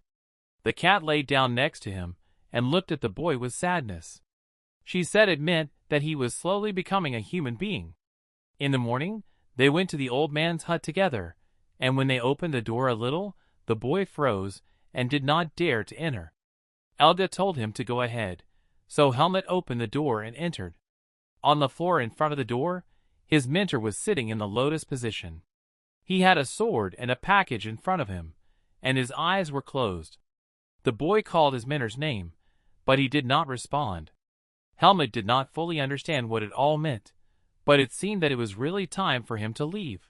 The cat lay down next to him and looked at the boy with sadness. She said it meant that he was slowly becoming a human being. In the morning, they went to the old man's hut together, and when they opened the door a little, the boy froze and did not dare to enter. Elga told him to go ahead, so Helmut opened the door and entered. On the floor in front of the door, his mentor was sitting in the lotus position. He had a sword and a package in front of him, and his eyes were closed. The boy called his mentor's name, but he did not respond. Helmut did not fully understand what it all meant, but it seemed that it was really time for him to leave.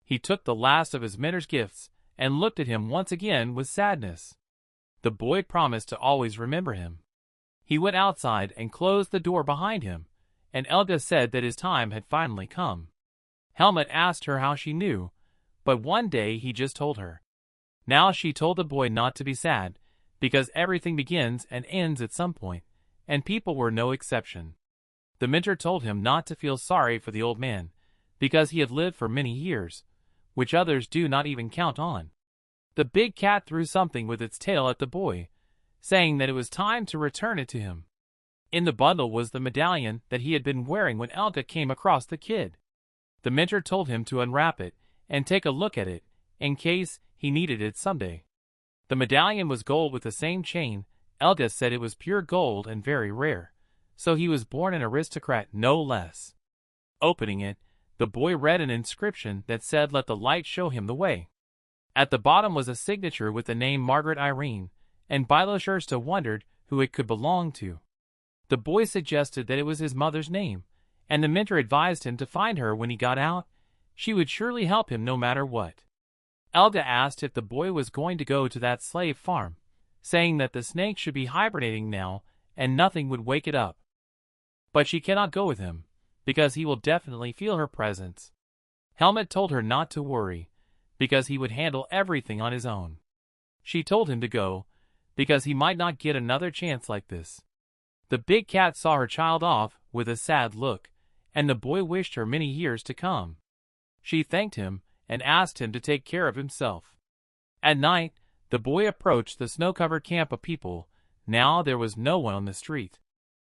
He took the last of his mentor's gifts and looked at him once again with sadness. The boy promised to always remember him. He went outside and closed the door behind him, and Elga said that his time had finally come. Helmut asked her how she knew, but one day he just told her. Now she told the boy not to be sad, because everything begins and ends at some point, and people were no exception. The mentor told him not to feel sorry for the old man, because he had lived for many years, which others do not even count on. The big cat threw something with its tail at the boy, saying that it was time to return it to him. In the bundle was the medallion that he had been wearing when Elga came across the kid. The mentor told him to unwrap it and take a look at it, in case he needed it someday. The medallion was gold with the same chain. Elga said it was pure gold and very rare, so he was born an aristocrat no less. Opening it, the boy read an inscription that said, "Let the light show him the way." At the bottom was a signature with the name Margaret Irene, and Biloshursta wondered who it could belong to. The boy suggested that it was his mother's name, and the mentor advised him to find her when he got out. She would surely help him no matter what. Elga asked if the boy was going to go to that slave farm, saying that the snake should be hibernating now and nothing would wake it up. But she cannot go with him, because he will definitely feel her presence. Helmut told her not to worry, because he would handle everything on his own. She told him to go, because he might not get another chance like this. The big cat saw her child off with a sad look, and the boy wished her many years to come. She thanked him and asked him to take care of himself. At night, the boy approached the snow-covered camp of people. Now there was no one on the street.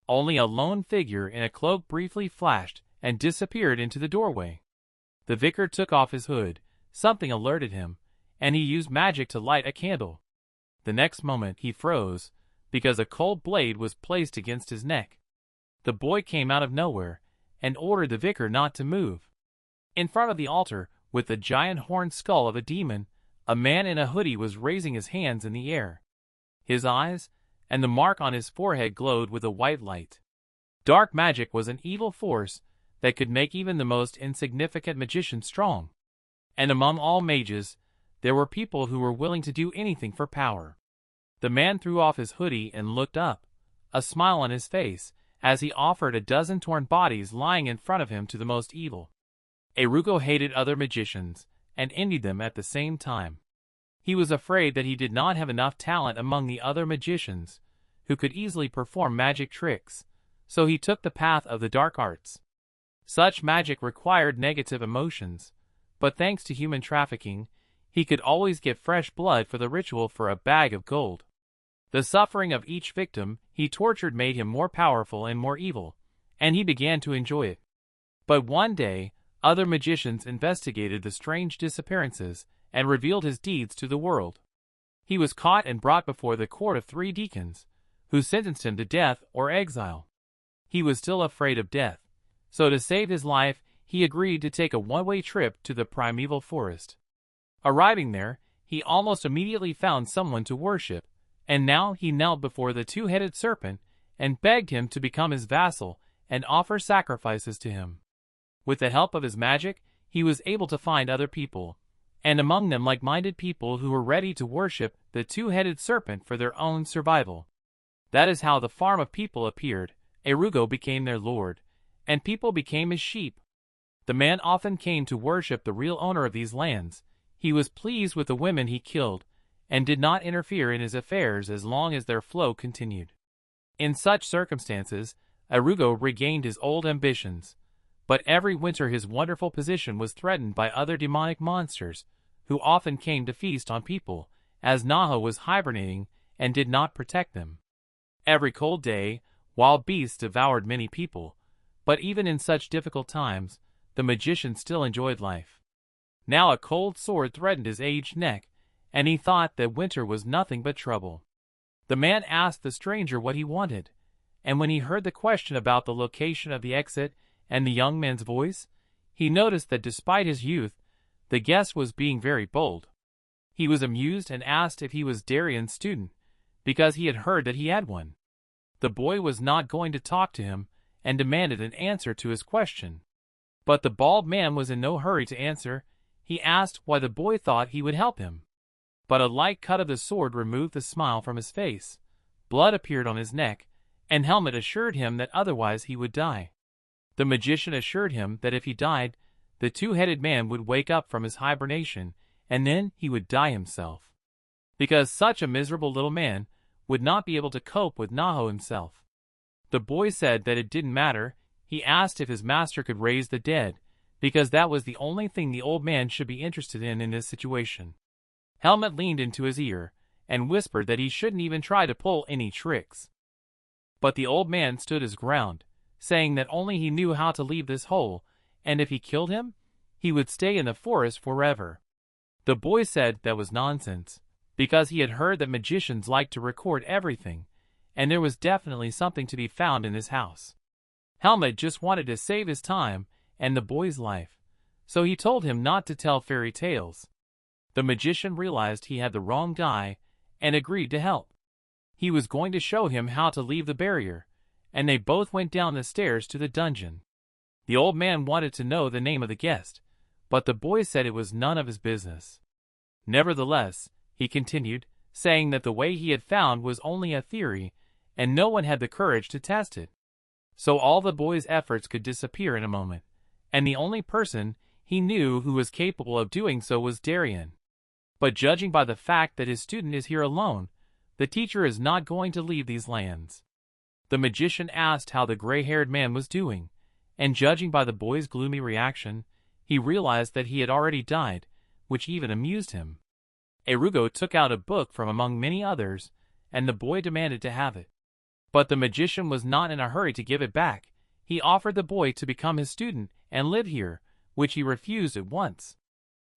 Only a lone figure in a cloak briefly flashed and disappeared into the doorway. The vicar took off his hood. Something alerted him, and he used magic to light a candle. The next moment he froze, because a cold blade was placed against his neck. The boy came out of nowhere and ordered the vicar not to move. In front of the altar, with the giant horned skull of a demon, a man in a hoodie was raising his hands in the air. His eyes and the mark on his forehead glowed with a white light. Dark magic was an evil force that could make even the most insignificant magician strong. And among all mages, there were people who were willing to do anything for power. The man threw off his hoodie and looked up, a smile on his face, as he offered a dozen torn bodies lying in front of him to the most evil. Eruko hated other magicians, and envied them at the same time. He was afraid that he did not have enough talent among the other magicians, who could easily perform magic tricks, so he took the path of the dark arts. Such magic required negative emotions, but thanks to human trafficking, he could always get fresh blood for the ritual for a bag of gold. The suffering of each victim he tortured made him more powerful and more evil, and he began to enjoy it. But one day, other magicians investigated the strange disappearances and revealed his deeds to the world. He was caught and brought before the court of 3 deacons, who sentenced him to death or exile. He was still afraid of death, so to save his life, he agreed to take a one-way trip to the primeval forest. Arriving there, he almost immediately found someone to worship, and now he knelt before the 2-headed serpent and begged him to become his vassal and offer sacrifices to him. With the help of his magic, he was able to find other people, and among them like-minded people who were ready to worship the 2-headed serpent for their own survival. That is how the farm of people appeared. Erugo became their lord, and people became his sheep. The man often came to worship the real owner of these lands. He was pleased with the women he killed, and did not interfere in his affairs as long as their flow continued. In such circumstances, Erugo regained his old ambitions, but every winter his wonderful position was threatened by other demonic monsters, who often came to feast on people, as Naho was hibernating and did not protect them. Every cold day, wild beasts devoured many people, but even in such difficult times, the magician still enjoyed life. Now a cold sword threatened his aged neck, and he thought that winter was nothing but trouble. The man asked the stranger what he wanted, and when he heard the question about the location of the exit and the young man's voice, he noticed that despite his youth, the guest was being very bold. He was amused and asked if he was Darien's student, because he had heard that he had one. The boy was not going to talk to him and demanded an answer to his question. But the bald man was in no hurry to answer. He asked why the boy thought he would help him. But a light cut of the sword removed the smile from his face. Blood appeared on his neck, and Helmut assured him that otherwise he would die. The magician assured him that if he died, the 2-headed man would wake up from his hibernation, and then he would die himself. Because such a miserable little man would not be able to cope with Naho himself. The boy said that it didn't matter. He asked if his master could raise the dead, because that was the only thing the old man should be interested in this situation. Helmut leaned into his ear and whispered that he shouldn't even try to pull any tricks. But the old man stood his ground, saying that only he knew how to leave this hole, and if he killed him, he would stay in the forest forever. The boy said that was nonsense, because he had heard that magicians liked to record everything, and there was definitely something to be found in his house. Helmut just wanted to save his time and the boy's life, so he told him not to tell fairy tales. The magician realized he had the wrong guy and agreed to help. He was going to show him how to leave the barrier, and they both went down the stairs to the dungeon. The old man wanted to know the name of the guest, but the boy said it was none of his business. Nevertheless, he continued, saying that the way he had found was only a theory, and no one had the courage to test it. So all the boy's efforts could disappear in a moment, and the only person he knew who was capable of doing so was Darien. But judging by the fact that his student is here alone, the teacher is not going to leave these lands. The magician asked how the gray-haired man was doing, and judging by the boy's gloomy reaction, he realized that he had already died, which even amused him. Erugo took out a book from among many others, and the boy demanded to have it. But the magician was not in a hurry to give it back. He offered the boy to become his student and live here, which he refused at once.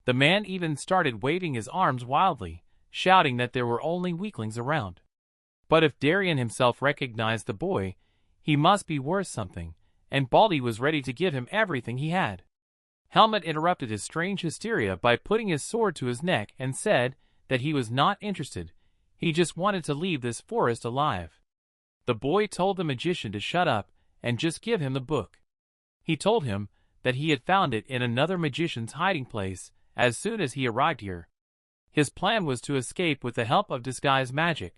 The man even started waving his arms wildly, shouting that there were only weaklings around. But if Darien himself recognized the boy, he must be worth something, and Baldy was ready to give him everything he had. Helmut interrupted his strange hysteria by putting his sword to his neck and said that he was not interested. He just wanted to leave this forest alive. The boy told the magician to shut up and just give him the book. He told him that he had found it in another magician's hiding place as soon as he arrived here. His plan was to escape with the help of disguise magic,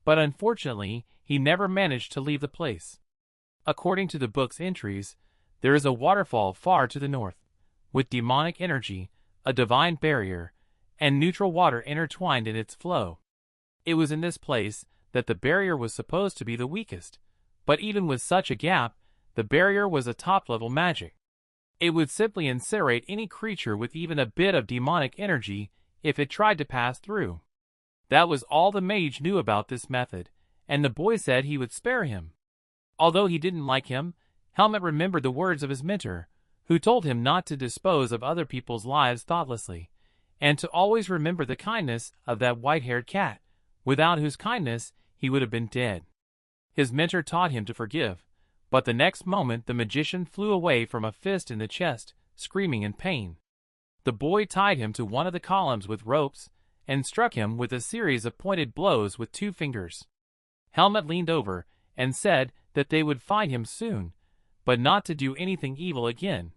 but unfortunately he never managed to leave the place. According to the book's entries, there is a waterfall far to the north, with demonic energy, a divine barrier, and neutral water intertwined in its flow. It was in this place that the barrier was supposed to be the weakest, but even with such a gap, the barrier was a top-level magic. It would simply incinerate any creature with even a bit of demonic energy if it tried to pass through. That was all the mage knew about this method, and the boy said he would spare him. Although he didn't like him, Helmut remembered the words of his mentor, who told him not to dispose of other people's lives thoughtlessly, and to always remember the kindness of that white-haired cat, without whose kindness he would have been dead. His mentor taught him to forgive, but the next moment the magician flew away from a fist in the chest, screaming in pain. The boy tied him to one of the columns with ropes and struck him with a series of pointed blows with 2 fingers. Helmut leaned over and said that they would find him soon, but not to do anything evil again.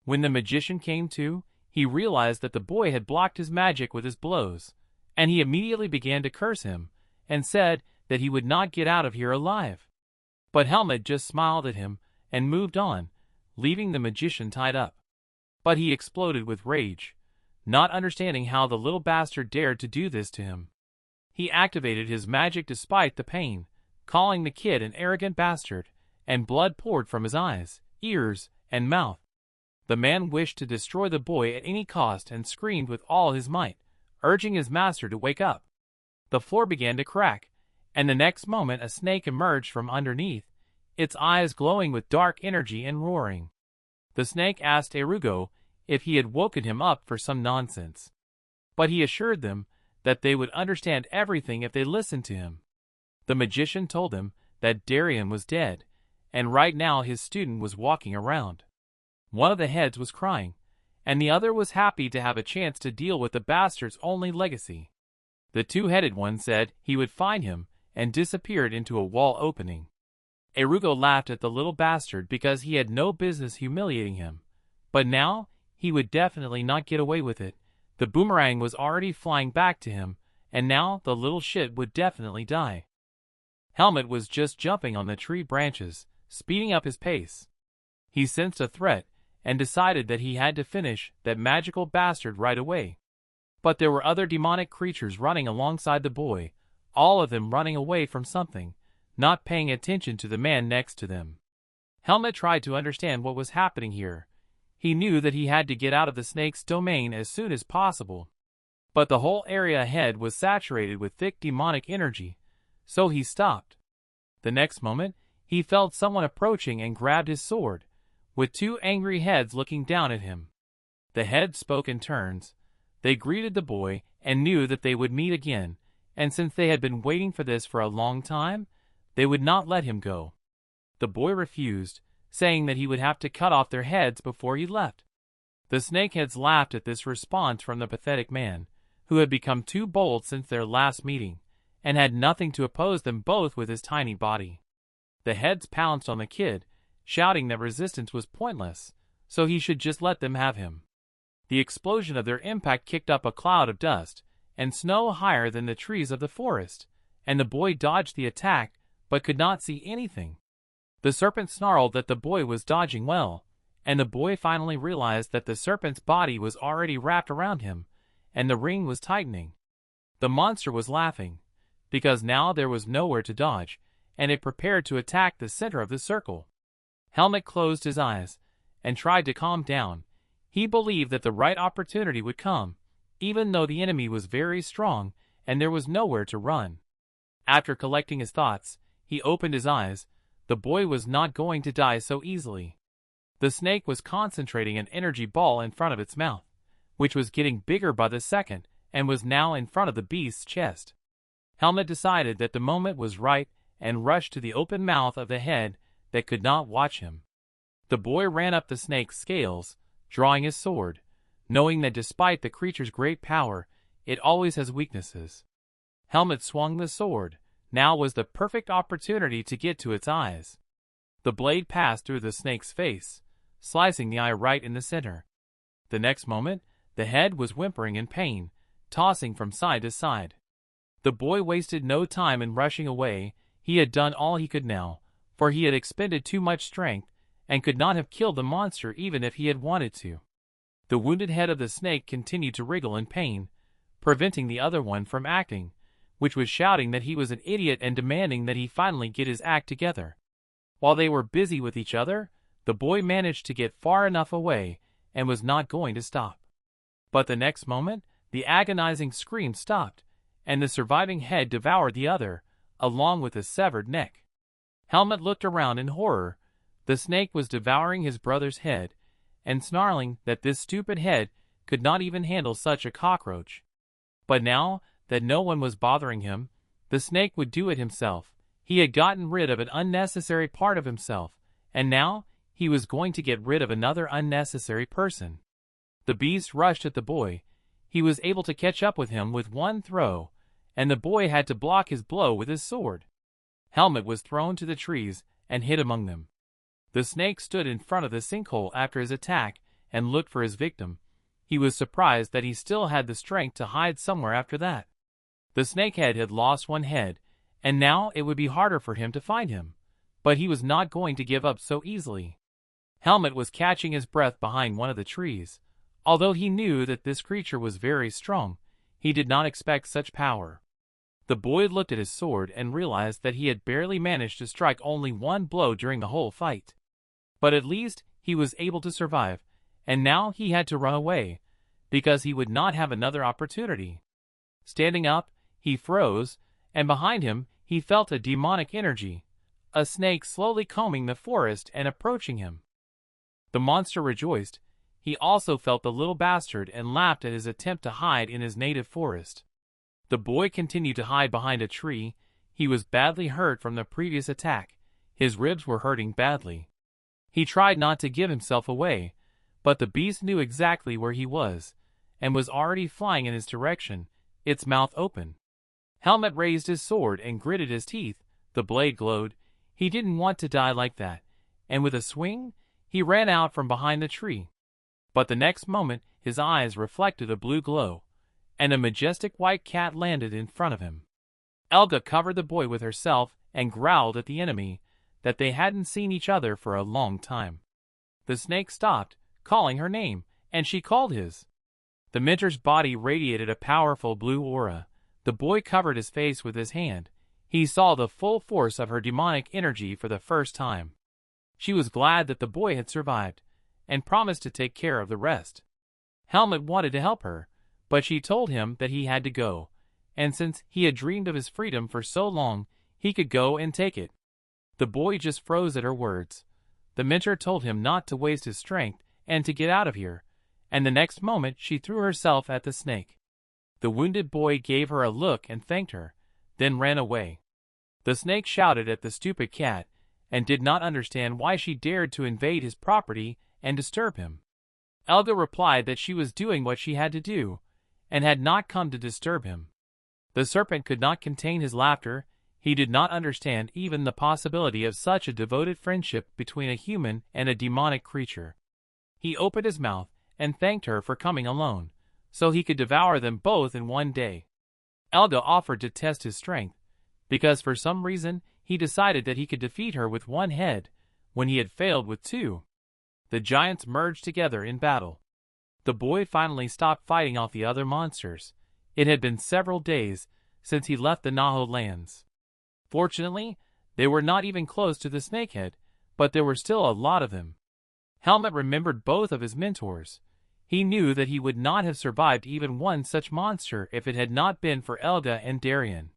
When the magician came to, he realized that the boy had blocked his magic with his blows, and he immediately began to curse him and said that he would not get out of here alive. But Helmut just smiled at him and moved on, leaving the magician tied up. But he exploded with rage, not understanding how the little bastard dared to do this to him. He activated his magic despite the pain, calling the kid an arrogant bastard, and blood poured from his eyes, ears, and mouth. The man wished to destroy the boy at any cost and screamed with all his might, urging his master to wake up. The floor began to crack, and the next moment a snake emerged from underneath, its eyes glowing with dark energy and roaring. The snake asked Erugo if he had woken him up for some nonsense, but he assured them that they would understand everything if they listened to him. The magician told him that Darien was dead, and right now his student was walking around. One of the heads was crying, and the other was happy to have a chance to deal with the bastard's only legacy. The 2-headed one said he would find him and disappeared into a wall opening. Erugo laughed at the little bastard because he had no business humiliating him, but now he would definitely not get away with it. The boomerang was already flying back to him, and now the little shit would definitely die. Helmut was just jumping on the tree branches, speeding up his pace. He sensed a threat and decided that he had to finish that magical bastard right away. But there were other demonic creatures running alongside the boy, all of them running away from something, not paying attention to the man next to them. Helmut tried to understand what was happening here. He knew that he had to get out of the snake's domain as soon as possible. But the whole area ahead was saturated with thick demonic energy, so he stopped. The next moment, he felt someone approaching and grabbed his sword, with 2 angry heads looking down at him. The heads spoke in turns. They greeted the boy and knew that they would meet again, and since they had been waiting for this for a long time, they would not let him go. The boy refused, saying that he would have to cut off their heads before he left. The snakeheads laughed at this response from the pathetic man, who had become too bold since their last meeting, and had nothing to oppose them both with his tiny body. The heads pounced on the kid, shouting that resistance was pointless, so he should just let them have him. The explosion of their impact kicked up a cloud of dust and snow higher than the trees of the forest, and the boy dodged the attack but could not see anything. The serpent snarled that the boy was dodging well, and the boy finally realized that the serpent's body was already wrapped around him, and the ring was tightening. The monster was laughing, because now there was nowhere to dodge, and it prepared to attack the center of the circle. Helmut closed his eyes and tried to calm down. He believed that the right opportunity would come, even though the enemy was very strong and there was nowhere to run. After collecting his thoughts, he opened his eyes. The boy was not going to die so easily. The snake was concentrating an energy ball in front of its mouth, which was getting bigger by the second and was now in front of the beast's chest. Helmut decided that the moment was right and rushed to the open mouth of the head that could not watch him. The boy ran up the snake's scales, drawing his sword, knowing that despite the creature's great power, it always has weaknesses. Helmut swung the sword. Now was the perfect opportunity to get to its eyes. The blade passed through the snake's face, slicing the eye right in the center. The next moment, the head was whimpering in pain, tossing from side to side. The boy wasted no time in rushing away. He had done all he could now, for he had expended too much strength and could not have killed the monster even if he had wanted to. The wounded head of the snake continued to wriggle in pain, preventing the other one from acting, which was shouting that he was an idiot and demanding that he finally get his act together. While they were busy with each other, the boy managed to get far enough away and was not going to stop. But the next moment, the agonizing scream stopped, and the surviving head devoured the other, along with the severed neck. Helmut looked around in horror. The snake was devouring his brother's head, and snarling that this stupid head could not even handle such a cockroach. But now that no one was bothering him, the snake would do it himself. He had gotten rid of an unnecessary part of himself, and now he was going to get rid of another unnecessary person. The beast rushed at the boy. He was able to catch up with him with one throw, and the boy had to block his blow with his sword. Helmut was thrown to the trees and hid among them. The snake stood in front of the sinkhole after his attack and looked for his victim. He was surprised that he still had the strength to hide somewhere after that. The snakehead had lost one head, and now it would be harder for him to find him. But he was not going to give up so easily. Helmut was catching his breath behind one of the trees. Although he knew that this creature was very strong, he did not expect such power. The boy looked at his sword and realized that he had barely managed to strike only one blow during the whole fight. But at least he was able to survive, and now he had to run away, because he would not have another opportunity. Standing up, he froze, and behind him he felt a demonic energy, a snake slowly combing the forest and approaching him. The monster rejoiced. He also felt the little bastard and laughed at his attempt to hide in his native forest. The boy continued to hide behind a tree. He was badly hurt from the previous attack. His ribs were hurting badly. He tried not to give himself away, but the beast knew exactly where he was, and was already flying in his direction, its mouth open. Helmut raised his sword and gritted his teeth. The blade glowed. He didn't want to die like that, and with a swing, he ran out from behind the tree. But the next moment, his eyes reflected a blue glow, and a majestic white cat landed in front of him. Elga covered the boy with herself and growled at the enemy that they hadn't seen each other for a long time. The snake stopped, calling her name, and she called his. The mentor's body radiated a powerful blue aura. The boy covered his face with his hand. He saw the full force of her demonic energy for the first time. She was glad that the boy had survived, and promised to take care of the rest. Helmut wanted to help her, but she told him that he had to go, and since he had dreamed of his freedom for so long, he could go and take it. The boy just froze at her words. The mentor told him not to waste his strength and to get out of here, and the next moment she threw herself at the snake. The wounded boy gave her a look and thanked her, then ran away. The snake shouted at the stupid cat, and did not understand why she dared to invade his property and disturb him. Elga replied that she was doing what she had to do, and had not come to disturb him. The serpent could not contain his laughter. He did not understand even the possibility of such a devoted friendship between a human and a demonic creature. He opened his mouth and thanked her for coming alone, so he could devour them both in one day. Elga offered to test his strength, because for some reason he decided that he could defeat her with one head, when he had failed with two. The giants merged together in battle. The boy finally stopped fighting off the other monsters. It had been several days since he left the Naho lands. Fortunately, they were not even close to the snakehead, but there were still a lot of them. Helmut remembered both of his mentors. He knew that he would not have survived even one such monster if it had not been for Elga and Darien.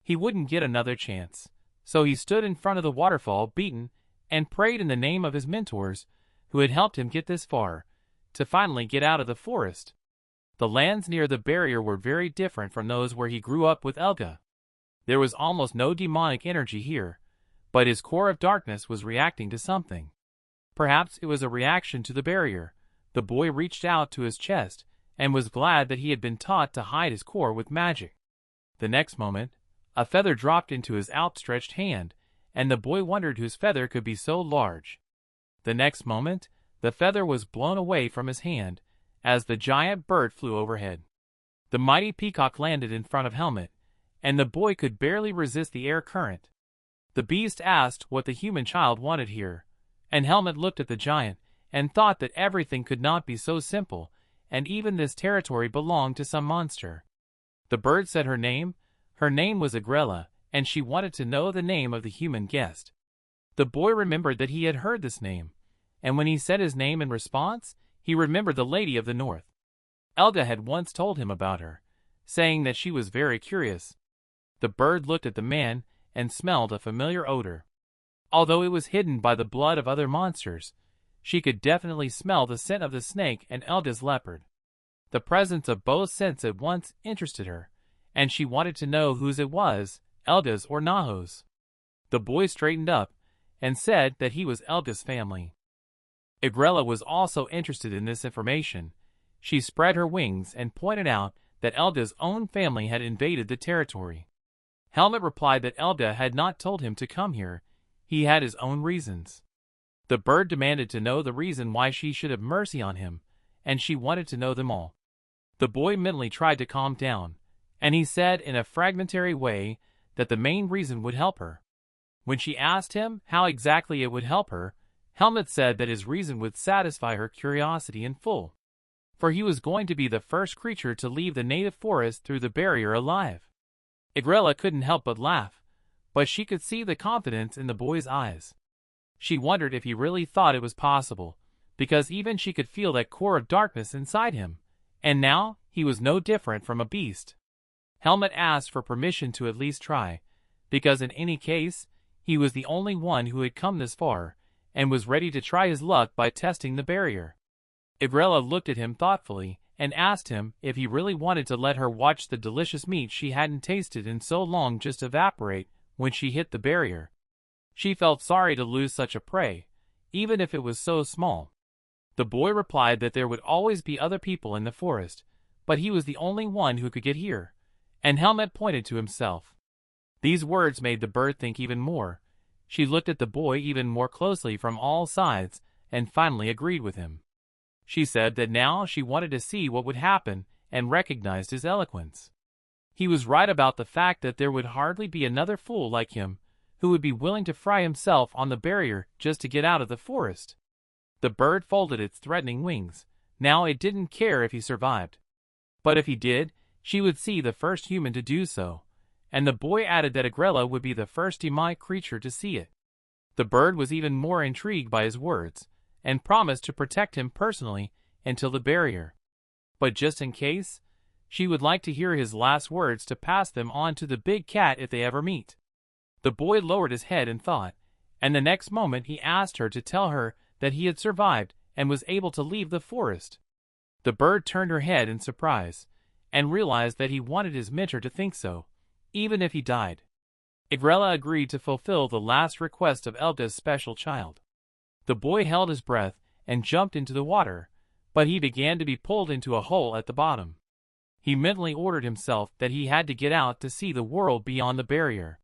He wouldn't get another chance, so he stood in front of the waterfall beaten and prayed in the name of his mentors, who had helped him get this far, to finally get out of the forest. The lands near the barrier were very different from those where he grew up with Elga. There was almost no demonic energy here, but his core of darkness was reacting to something. Perhaps it was a reaction to the barrier. The boy reached out to his chest and was glad that he had been taught to hide his core with magic. The next moment, a feather dropped into his outstretched hand, and the boy wondered whose feather could be so large. The next moment, the feather was blown away from his hand as the giant bird flew overhead. The mighty peacock landed in front of Helmut, and the boy could barely resist the air current. The beast asked what the human child wanted here, and Helmut looked at the giant and thought that everything could not be so simple, and even this territory belonged to some monster. The bird said her name. Her name was Agrella, and she wanted to know the name of the human guest. The boy remembered that he had heard this name, and when he said his name in response, he remembered the Lady of the North. Elga had once told him about her, saying that she was very curious. The bird looked at the man and smelled a familiar odor. Although it was hidden by the blood of other monsters, she could definitely smell the scent of the snake and Elda's leopard. The presence of both scents at once interested her, and she wanted to know whose it was, Elda's or Naho's. The boy straightened up and said that he was Elda's family. Igrella was also interested in this information. She spread her wings and pointed out that Elda's own family had invaded the territory. Helmut replied that Elda had not told him to come here. He had his own reasons. The bird demanded to know the reason why she should have mercy on him, and she wanted to know them all. The boy mentally tried to calm down, and he said in a fragmentary way that the main reason would help her. When she asked him how exactly it would help her, Helmut said that his reason would satisfy her curiosity in full. For he was going to be the first creature to leave the native forest through the barrier alive. Igrella couldn't help but laugh, but she could see the confidence in the boy's eyes. She wondered if he really thought it was possible, because even she could feel that core of darkness inside him, and now he was no different from a beast. Helmut asked for permission to at least try, because in any case, he was the only one who had come this far, and was ready to try his luck by testing the barrier. Igrella looked at him thoughtfully, and asked him if he really wanted to let her watch the delicious meat she hadn't tasted in so long just evaporate when she hit the barrier. She felt sorry to lose such a prey, even if it was so small. The boy replied that there would always be other people in the forest, but he was the only one who could get here, and Helmut pointed to himself. These words made the bird think even more. She looked at the boy even more closely from all sides, and finally agreed with him. She said that now she wanted to see what would happen, and recognized his eloquence. He was right about the fact that there would hardly be another fool like him who would be willing to fry himself on the barrier just to get out of the forest. The bird folded its threatening wings. Now it didn't care if he survived. But if he did, she would see the first human to do so, and the boy added that Igrella would be the first demonic creature to see it. The bird was even more intrigued by his words, and promised to protect him personally until the barrier. But just in case, she would like to hear his last words to pass them on to the big cat if they ever meet. The boy lowered his head in thought, and the next moment he asked her to tell her that he had survived and was able to leave the forest. The bird turned her head in surprise, and realized that he wanted his mentor to think so, even if he died. Igrella agreed to fulfill the last request of Elda's special child. The boy held his breath and jumped into the water, but he began to be pulled into a hole at the bottom. He mentally ordered himself that he had to get out to see the world beyond the barrier.